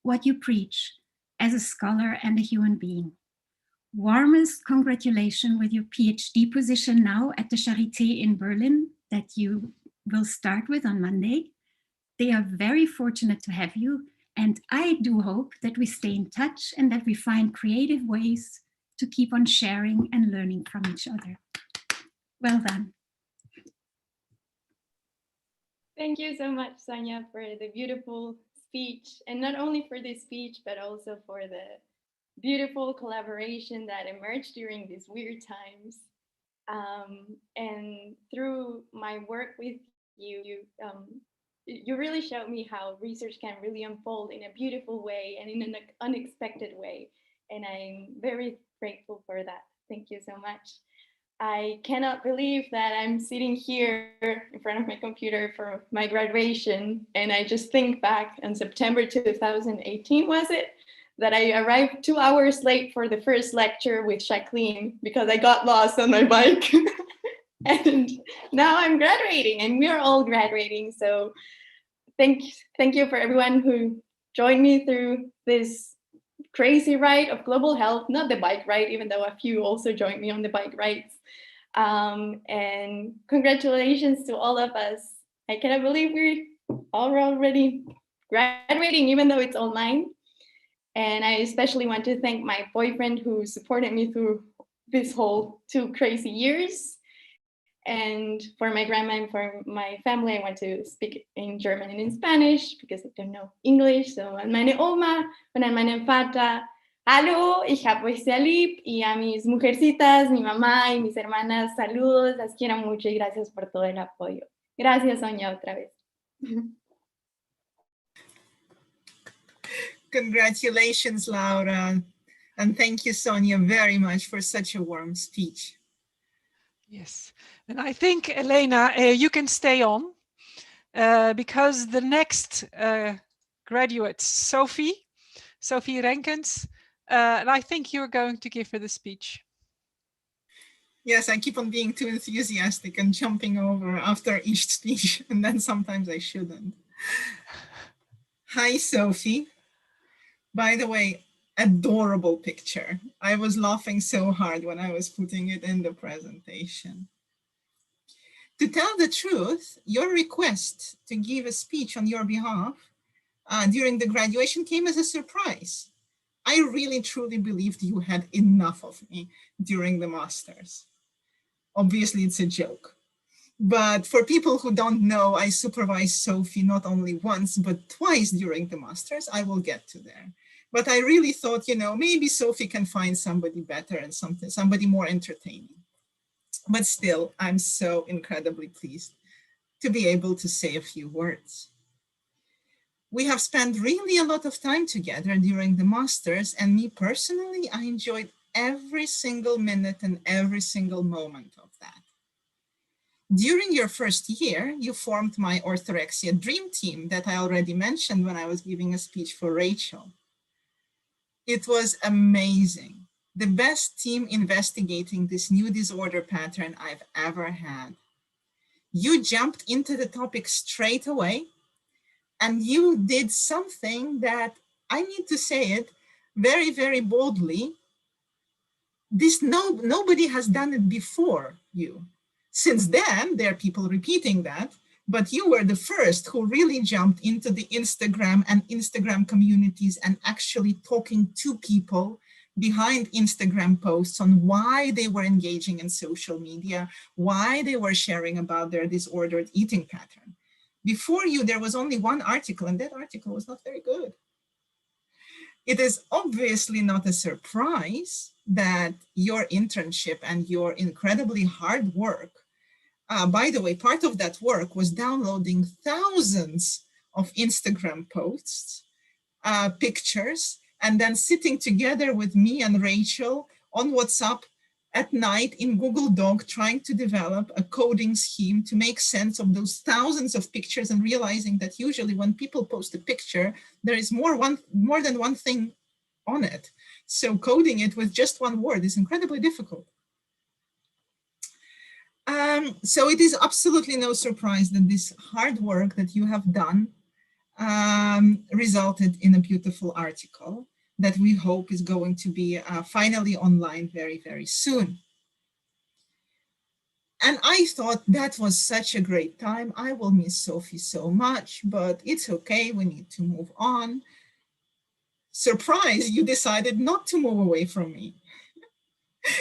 what you preach as a scholar and a human being. Warmest congratulations with your PhD position now at the Charité in Berlin that you will start with on Monday. They are very fortunate to have you, and I do hope that we stay in touch and that we find creative ways to keep on sharing and learning from each other. Well done. Thank you so much, Sonia, for the beautiful speech, and not only for this speech, but also for the beautiful collaboration that emerged during these weird times. And through my work with you, you really showed me how research can really unfold in a beautiful way and in an unexpected way. And I'm very grateful for that. Thank you so much. I cannot believe that I'm sitting here in front of my computer for my graduation. And I just think back on September 2018, was it? That I arrived 2 hours late for the first lecture with Jacqueline because I got lost on my bike. And now I'm graduating and we are all graduating. So thank you for everyone who joined me through this crazy ride of global health, not the bike ride, even though a few also joined me on the bike rides. And congratulations to all of us. I cannot believe we're already graduating, even though it's online. And I especially want to thank my boyfriend who supported me through this whole 2 crazy years. And for my grandma and for my family, I want to speak in German and in Spanish because I don't know English. So an meine Oma und an meinen Vater, hallo, ich hab euch sehr lieb. Y a mis mujercitas, mi mamá y mis hermanas, saludos, las quiero mucho y gracias por todo el apoyo. Gracias, Sonia, otra vez. Congratulations, Laura. And thank you, Sonia, very much for such a warm speech. Yes, and I think, Elena, you can stay on because the next graduate, Sophie Renkens, and I think you're going to give her the speech. Yes, I keep on being too enthusiastic and jumping over after each speech, and then sometimes I shouldn't. Hi, Sophie. By the way, adorable picture. I was laughing so hard when I was putting it in the presentation. To tell the truth, your request to give a speech on your behalf during the graduation came as a surprise. I really truly believed you had enough of me during the masters. Obviously, it's a joke. But for people who don't know, I supervised Sophie not only once, but twice during the masters. I will get to there. But I really thought, you know, maybe Sophie can find somebody better and somebody more entertaining. But still, I'm so incredibly pleased to be able to say a few words. We have spent really a lot of time together during the masters, and me personally, I enjoyed every single minute and every single moment of that. During your first year, you formed my orthorexia dream team that I already mentioned when I was giving a speech for Rachel. It was amazing. The best team investigating this new disorder pattern I've ever had. You jumped into the topic straight away, and you did something that, I need to say it very, very boldly, nobody has done it before you. Since then, there are people repeating that, but you were the first who really jumped into the Instagram and Instagram communities and actually talking to people behind Instagram posts on why they were engaging in social media, why they were sharing about their disordered eating pattern. Before you, there was only one article, and that article was not very good. It is obviously not a surprise that your internship and your incredibly hard work, by the way, part of that work was downloading thousands of Instagram posts, pictures, and then sitting together with me and Rachel on WhatsApp at night in Google Doc, trying to develop a coding scheme to make sense of those thousands of pictures, and realizing that usually when people post a picture, there is more than one thing on it. So coding it with just one word is incredibly difficult. So it is absolutely no surprise that this hard work that you have done resulted in a beautiful article that we hope is going to be finally online very, very soon. And I thought that was such a great time. I will miss Sophie so much, but it's okay, we need to move on. Surprise, you decided not to move away from me.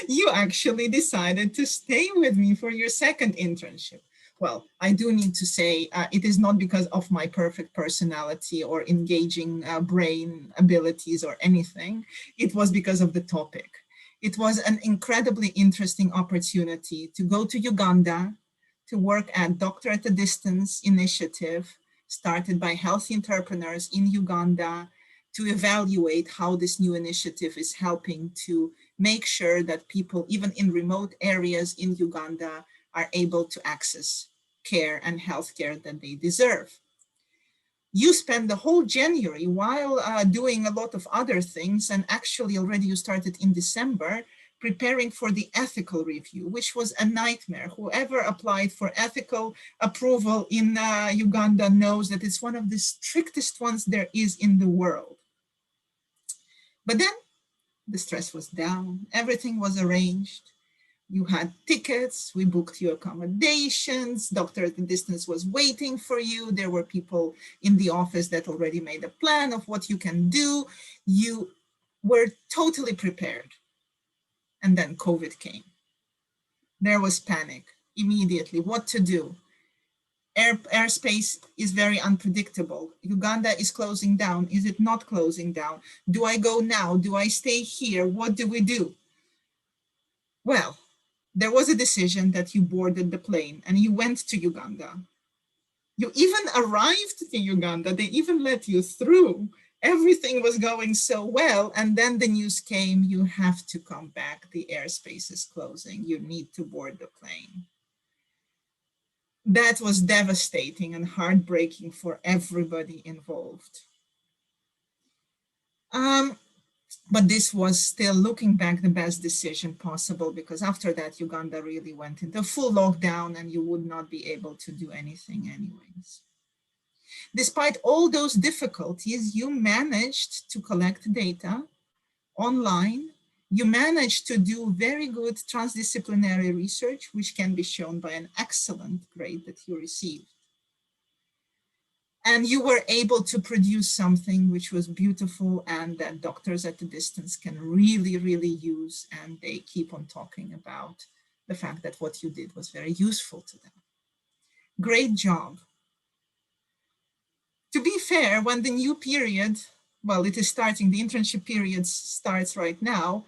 You actually decided to stay with me for your second internship. Well, I do need to say it is not because of my perfect personality or engaging brain abilities or anything. It was because of the topic. It was an incredibly interesting opportunity to go to Uganda to work at Doctor at a Distance initiative started by health entrepreneurs in Uganda to evaluate how this new initiative is helping to make sure that people, even in remote areas in Uganda, are able to access care and healthcare that they deserve. You spend the whole January while doing a lot of other things, and actually already you started in December, preparing for the ethical review, which was a nightmare. Whoever applied for ethical approval in Uganda knows that it's one of the strictest ones there is in the world. But then the stress was down, everything was arranged. You had tickets, we booked you accommodations, Doctor at a Distance was waiting for you. There were people in the office that already made a plan of what you can do. You were totally prepared. And then COVID came. There was panic immediately, what to do. Airspace is very unpredictable. Uganda is closing down. Is it not closing down? Do I go now? Do I stay here? What do we do? Well, there was a decision that you boarded the plane and you went to Uganda. You even arrived in Uganda. They even let you through. Everything was going so well. And then the news came, you have to come back. The airspace is closing. You need to board the plane. That was devastating and heartbreaking for everybody involved. But this was still, looking back, the best decision possible, because after that, Uganda really went into full lockdown and you would not be able to do anything anyways. Despite all those difficulties, you managed to collect data online. You managed to do very good transdisciplinary research, which can be shown by an excellent grade that you received. And you were able to produce something which was beautiful and that Doctors at a Distance can really, really use. And they keep on talking about the fact that what you did was very useful to them. Great job. To be fair, when the new period, well, it is starting, the internship period starts right now,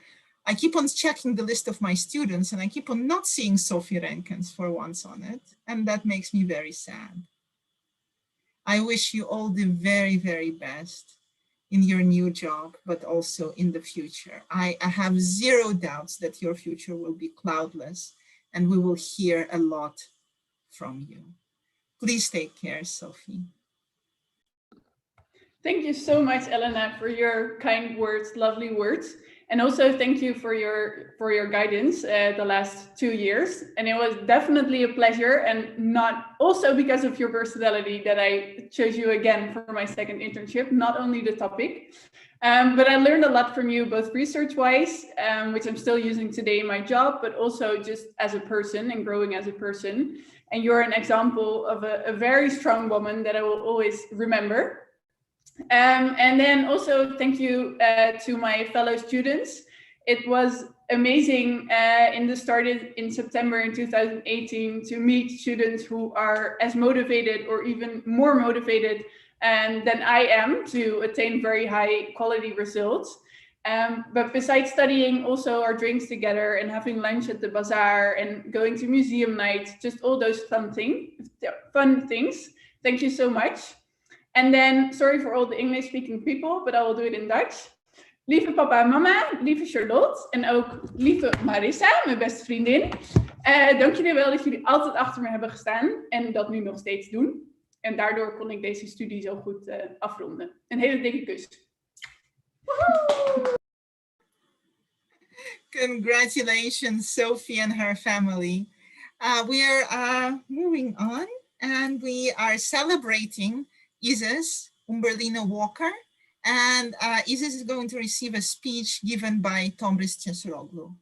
I keep on checking the list of my students and I keep on not seeing Sophie Renkens for once on it. And that makes me very sad. I wish you all the very, very best in your new job, but also in the future. I have zero doubts that your future will be cloudless and we will hear a lot from you. Please take care, Sophie. Thank you so much, Elena, for your kind words, lovely words. And also thank you for your guidance the last 2 years. And it was definitely a pleasure, and not also because of your personality that I chose you again for my second internship, not only the topic, but I learned a lot from you, both research-wise, which I'm still using today in my job, but also just as a person and growing as a person. And you're an example of a very strong woman that I will always remember. And then also thank you to my fellow students it was amazing in the started in September in 2018 to meet students who are as motivated or even more motivated than I am to attain very high quality results. But besides studying, also our drinks together and having lunch at the bazaar and going to museum nights, just all those fun things. Thank you so much. And then, sorry for all the English speaking people, but I will do it in Dutch. Lieve papa en mama, lieve Charlotte en ook lieve Marissa, mijn beste vriendin. Dank jullie wel dat jullie altijd achter me hebben gestaan en dat nu nog steeds doen. En daardoor kon ik deze studie zo goed afronden. Een hele dikke kus. Woehoe! Congratulations, Sophie and her family. We are moving on, and we are celebrating Isis Umberlina Walker. And Isis is going to receive a speech given by Tomris Cesuroglu.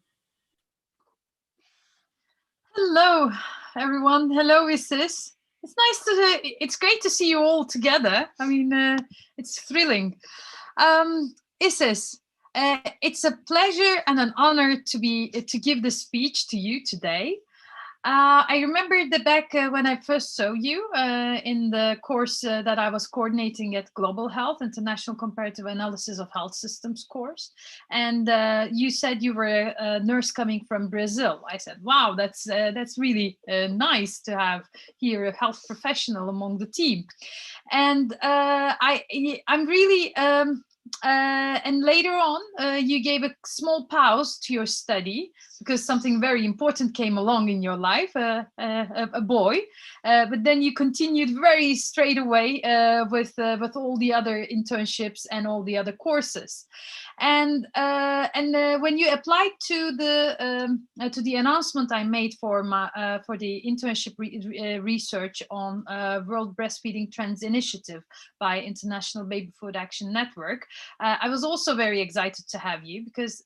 Hello, everyone. Hello, Isis. It's nice it's great to see you all together. I mean, it's thrilling. Isis, it's a pleasure and an honor to give this speech to you today. I remember back when I first saw you in the course that I was coordinating at Global Health, International Comparative Analysis of Health Systems course. And you said you were a nurse coming from Brazil. I said, wow, that's really nice to have here a health professional among the team. And I'm really... and later on, you gave a small pause to your study because something very important came along in your life, a boy. But then you continued very straight away with all the other internships and all the other courses. And when you applied to the announcement I made for the internship research on World Breastfeeding Trends Initiative by International Baby Food Action Network, I was also very excited to have you because,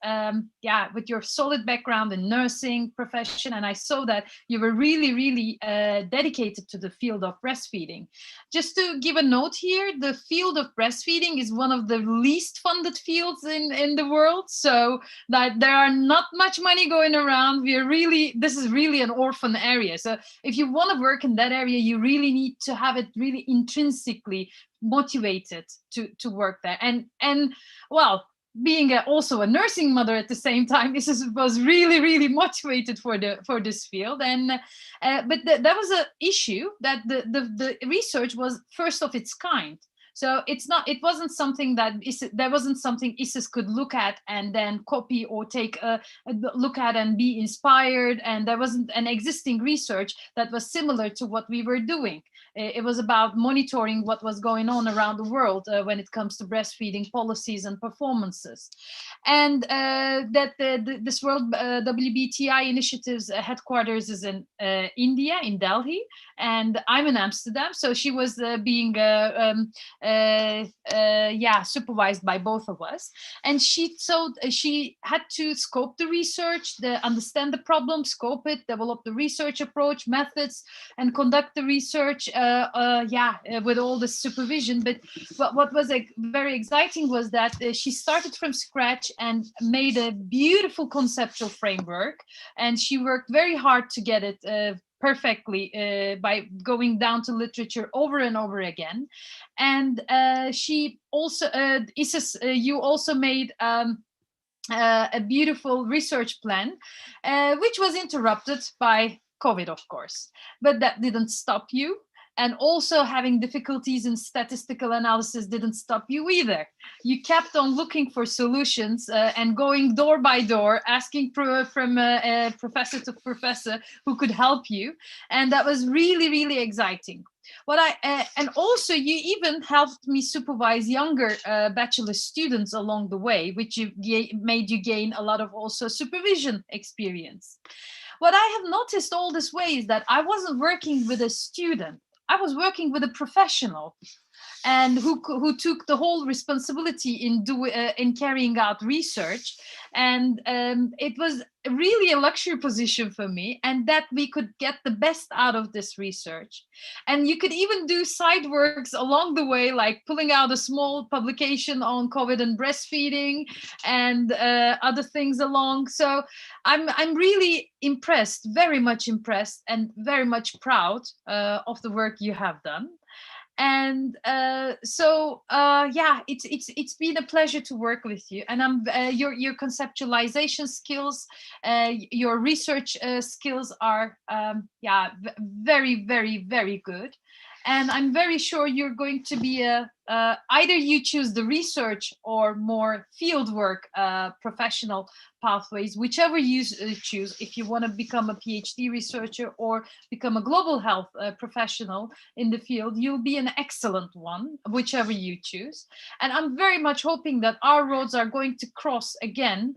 with your solid background in nursing profession, and I saw that you were really, really dedicated to the field of breastfeeding. Just to give a note here, the field of breastfeeding is one of the least funded fields in the world, so that there are not much money going around. This is really an orphan area. So if you want to work in that area, you really need to have it really intrinsically motivated to work there. And well, being also a nursing mother at the same time, this was really, really motivated for this field. And but that was an issue that the research was first of its kind. So it wasn't something that Isis could look at and then copy or take a look at and be inspired. And there wasn't an existing research that was similar to what we were doing. It was about monitoring what was going on around the world when it comes to breastfeeding policies and performances. And this World WBTI initiative's headquarters is in India, in Delhi, and I'm in Amsterdam. So she was being supervised by both of us. And she had to scope the research, understand the problem, scope it, develop the research approach, methods, and conduct the research with all the supervision. But what was very exciting was that she started from scratch and made a beautiful conceptual framework, and she worked very hard to get it perfectly by going down to literature over and over again. And she also, Isis, you also made a beautiful research plan, which was interrupted by COVID, of course, but that didn't stop you. And also having difficulties in statistical analysis didn't stop you either. You kept on looking for solutions and going door by door, asking from professor to professor who could help you. And that was really, really exciting. And also you even helped me supervise younger bachelor students along the way, which made you gain a lot of also supervision experience. What I have noticed all this way is that I wasn't working with a student. I was working with a professional. and who took the whole responsibility in carrying out research. And it was really a luxury position for me, and that we could get the best out of this research. And you could even do side works along the way, like pulling out a small publication on COVID and breastfeeding and other things along. So I'm really impressed, very much impressed, and very much proud of the work you have done. And yeah, it's been a pleasure to work with you. And your conceptualization skills, your research skills are yeah, very, very, very good. And I'm very sure you're going to be either you choose the research or more fieldwork professional pathways, whichever you choose. If you want to become a PhD researcher or become a global health professional in the field, you'll be an excellent one, whichever you choose. And I'm very much hoping that our roads are going to cross again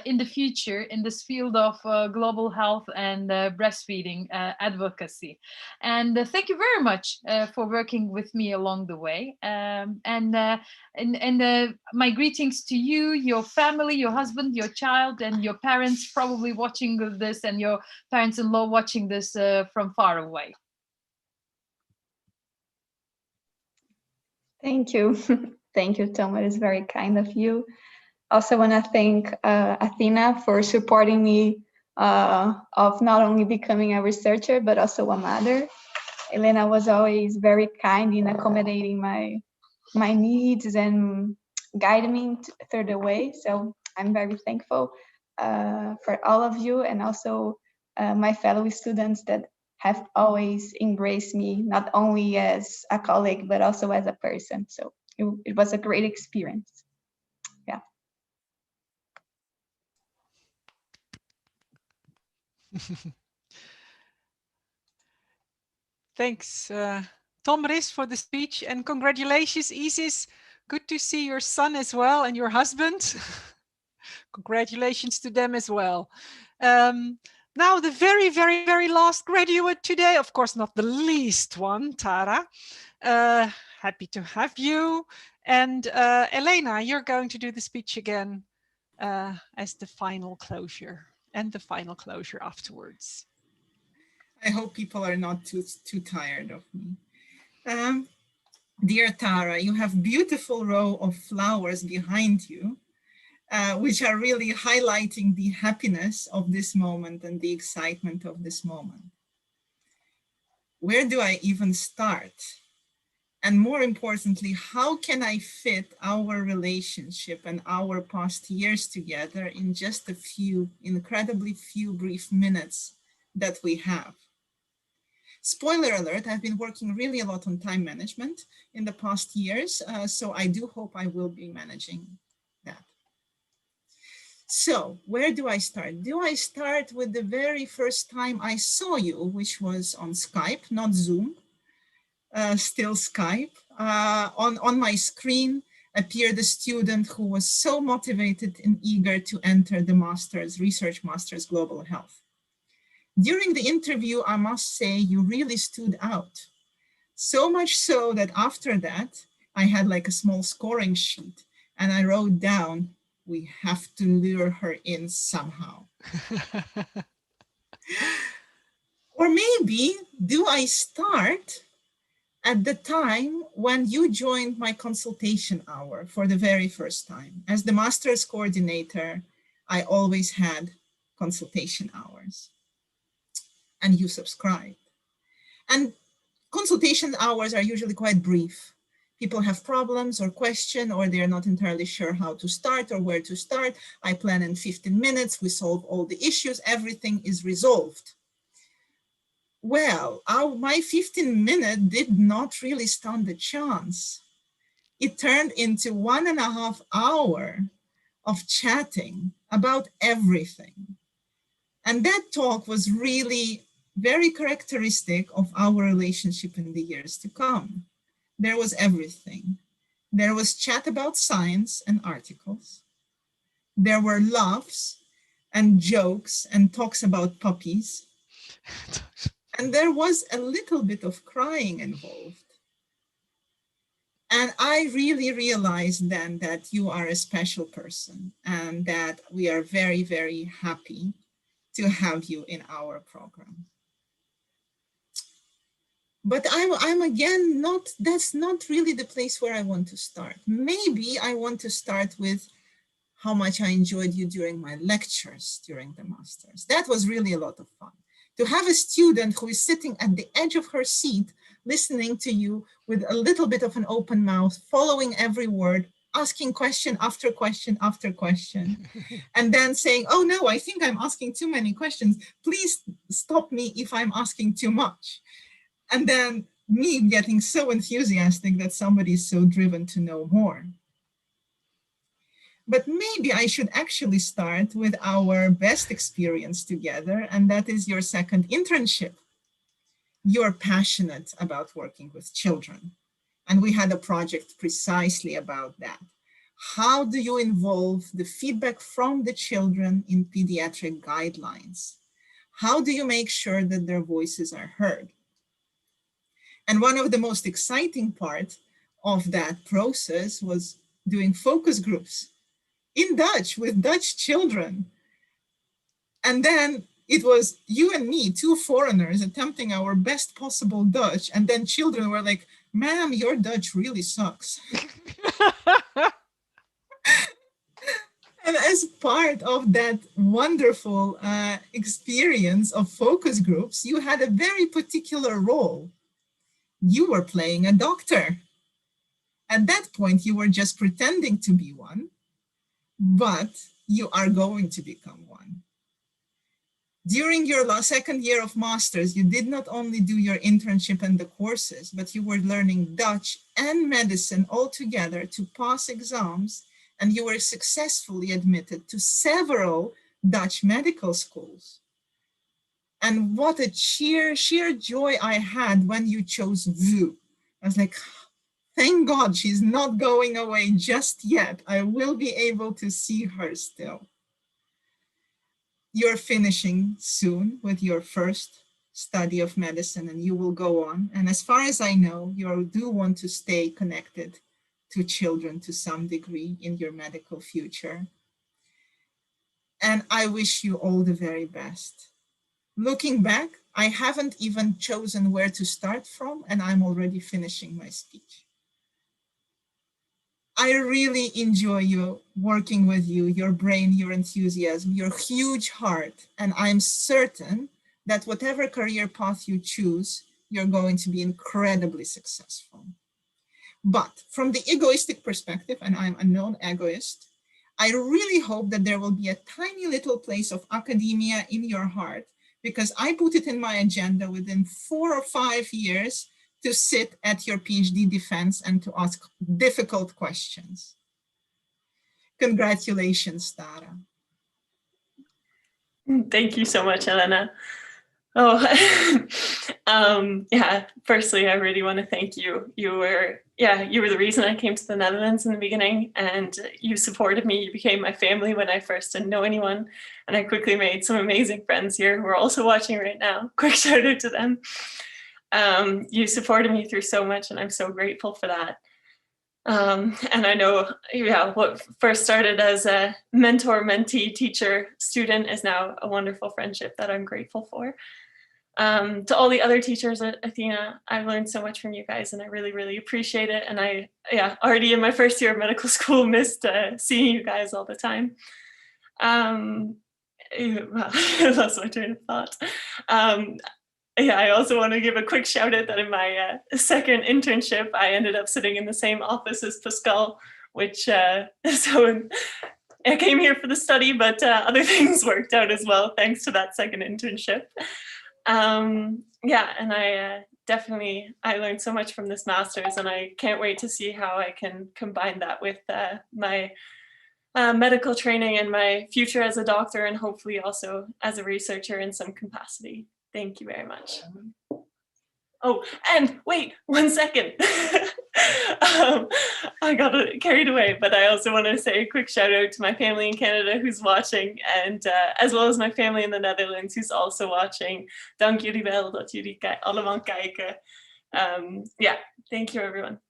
in the future in this field of global health and breastfeeding advocacy. And thank you very much for working with me along the way. And my greetings to you, your family, your husband, your child, and your parents probably watching this, and your parents-in-law watching this from far away. Thank you. Thank you, Tom. It is very kind of you. Also want to thank Athena for supporting me of not only becoming a researcher, but also a mother. Elena was always very kind in accommodating my needs and guiding me through the way. So I'm very thankful for all of you, and also my fellow students that have always embraced me, not only as a colleague, but also as a person. So it was a great experience. Yeah. Thanks, Tom Ris, for the speech, and congratulations, Isis. Good to see your son as well and your husband. Congratulations to them as well. Now the very, very, very last graduate today, of course not the least one, Tara. Happy to have you. And Elena, you're going to do the speech again as the final closure, and the final closure afterwards. I hope people are not too tired of me. Dear Tara, you have beautiful row of flowers behind you, which are really highlighting the happiness of this moment and the excitement of this moment. Where do I even start? And more importantly, how can I fit our relationship and our past years together in just a few, incredibly few brief minutes that we have? Spoiler alert, I've been working really a lot on time management in the past years, so I do hope I will be managing that. So where do I start? Do I start with the very first time I saw you, which was on Skype, not Zoom, still Skype. On my screen appeared a student who was so motivated and eager to enter the research master's global health. During the interview, I must say, you really stood out. So much so that after that, I had like a small scoring sheet and I wrote down, we have to lure her in somehow. Or maybe, do I start at the time when you joined my consultation hour for the very first time? As the master's coordinator, I always had consultation hours. And you subscribed. And consultation hours are usually quite brief. People have problems or question, or they're not entirely sure how to start or where to start. I plan in 15 minutes, we solve all the issues, everything is resolved. Well, my 15-minute did not really stand a chance. It turned into 1.5 hours of chatting about everything. And that talk was really very characteristic of our relationship in the years to come. There was everything. There was chat about science and articles. There were laughs and jokes and talks about puppies. And there was a little bit of crying involved. And I really realized then that you are a special person and that we are very, very happy to have you in our program. But I'm again that's not really the place where I want to start. Maybe I want to start with how much I enjoyed you during my lectures during the masters. That was really a lot of fun. To have a student who is sitting at the edge of her seat, listening to you with a little bit of an open mouth, following every word, asking question after question after question, and then saying, oh no, I think I'm asking too many questions. Please stop me if I'm asking too much. And then me getting so enthusiastic that somebody is so driven to know more. But maybe I should actually start with our best experience together, and that is your second internship. You're passionate about working with children, and we had a project precisely about that. How do you involve the feedback from the children in pediatric guidelines? How do you make sure that their voices are heard? And one of the most exciting parts of that process was doing focus groups in Dutch with Dutch children. And then it was you and me, two foreigners, attempting our best possible Dutch. And then children were like, ma'am, your Dutch really sucks. And as part of that wonderful experience of focus groups, you had a very particular role. You were playing a doctor. At that point, you were just pretending to be one, but you are going to become one. During your second year of masters, you did not only do your internship and the courses, but you were learning Dutch and medicine all together to pass exams, and you were successfully admitted to several Dutch medical schools. And what a sheer joy I had when you chose VU. I was like, thank God she's not going away just yet. I will be able to see her still. You're finishing soon with your first study of medicine and you will go on. And as far as I know, you do want to stay connected to children to some degree in your medical future. And I wish you all the very best. Looking back, I haven't even chosen where to start from, and I'm already finishing my speech. I really enjoy you working with you, your brain, your enthusiasm, your huge heart, and I'm certain that whatever career path you choose, you're going to be incredibly successful. But from the egoistic perspective, and I'm a known egoist, I really hope that there will be a tiny little place of academia in your heart, because I put it in my agenda within 4 or 5 years to sit at your PhD defense and to ask difficult questions. Congratulations, Tara. Thank you so much, Elena. Oh, yeah, firstly, I really want to thank you. You were the reason I came to the Netherlands in the beginning, and you supported me. You became my family when I first didn't know anyone, and I quickly made some amazing friends here who are also watching right now. Quick shout out to them. You supported me through so much, and I'm so grateful for that. And I know, what first started as a mentor, mentee, teacher, student is now a wonderful friendship that I'm grateful for. To all the other teachers at Athena, I've learned so much from you guys, and I really, really appreciate it. And I, already in my first year of medical school, missed seeing you guys all the time. Well, I lost my train of thought. I also want to give a quick shout out that in my second internship, I ended up sitting in the same office as Pascal, which, so I came here for the study, but other things worked out as well, thanks to that second internship. And I definitely, I learned so much from this master's, and I can't wait to see how I can combine that with my medical training and my future as a doctor, and hopefully also as a researcher in some capacity. Thank you very much. Oh, and wait, 1 second. I got carried away, but I also want to say a quick shout out to my family in Canada who's watching, and as well as my family in the Netherlands who's also watching. Dank jullie wel dat jullie allemaal kijken. Thank you everyone.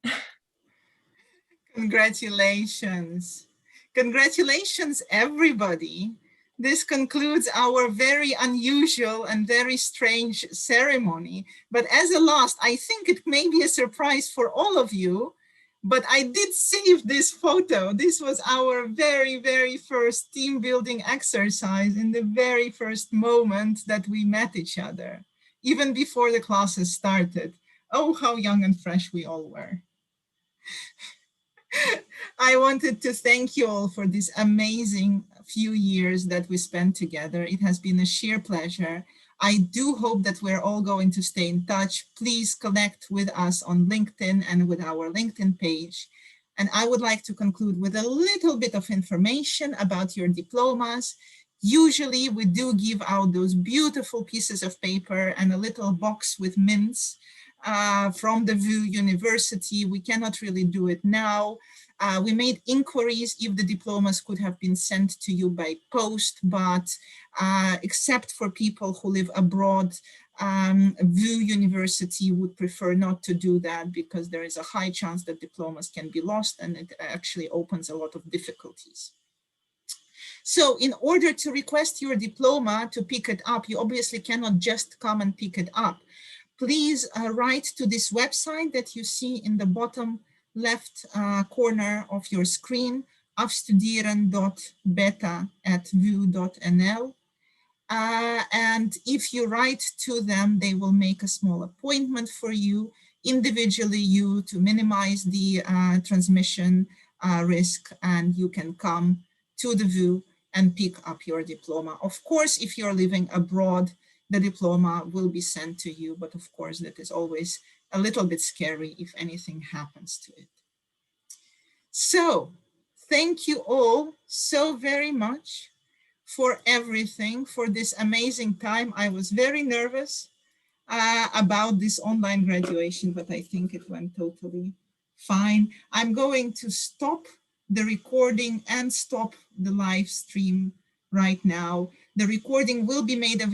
Congratulations. Congratulations, everybody. This concludes our very unusual and very strange ceremony. But as a last, I think it may be a surprise for all of you, but I did save this photo. This was our very, very first team building exercise in the very first moment that we met each other, even before the classes started. Oh, how young and fresh we all were. I wanted to thank you all for this amazing few years that we spent together. It has been a sheer pleasure. I do hope that we're all going to stay in touch. Please connect with us on LinkedIn and with our LinkedIn page. And I would like to conclude with a little bit of information about your diplomas. Usually we do give out those beautiful pieces of paper and a little box with mints from the VU University. We cannot really do it now. We made inquiries if the diplomas could have been sent to you by post, but except for people who live abroad, VU University would prefer not to do that because there is a high chance that diplomas can be lost, and it actually opens a lot of difficulties. So in order to request your diploma to pick it up, you obviously cannot just come and pick it up. Please write to this website that you see in the bottom left corner of your screen, afstuderen.beta@vu.nl. And if you write to them, they will make a small appointment for you, individually to minimize the transmission risk, and you can come to the VU and pick up your diploma. Of course, if you're living abroad, the diploma will be sent to you, but of course that is always a little bit scary if anything happens to it. So thank you all so very much for everything, for this amazing time. I was very nervous about this online graduation, but I think it went totally fine. I'm going to stop the recording and stop the live stream right now. The recording will be made available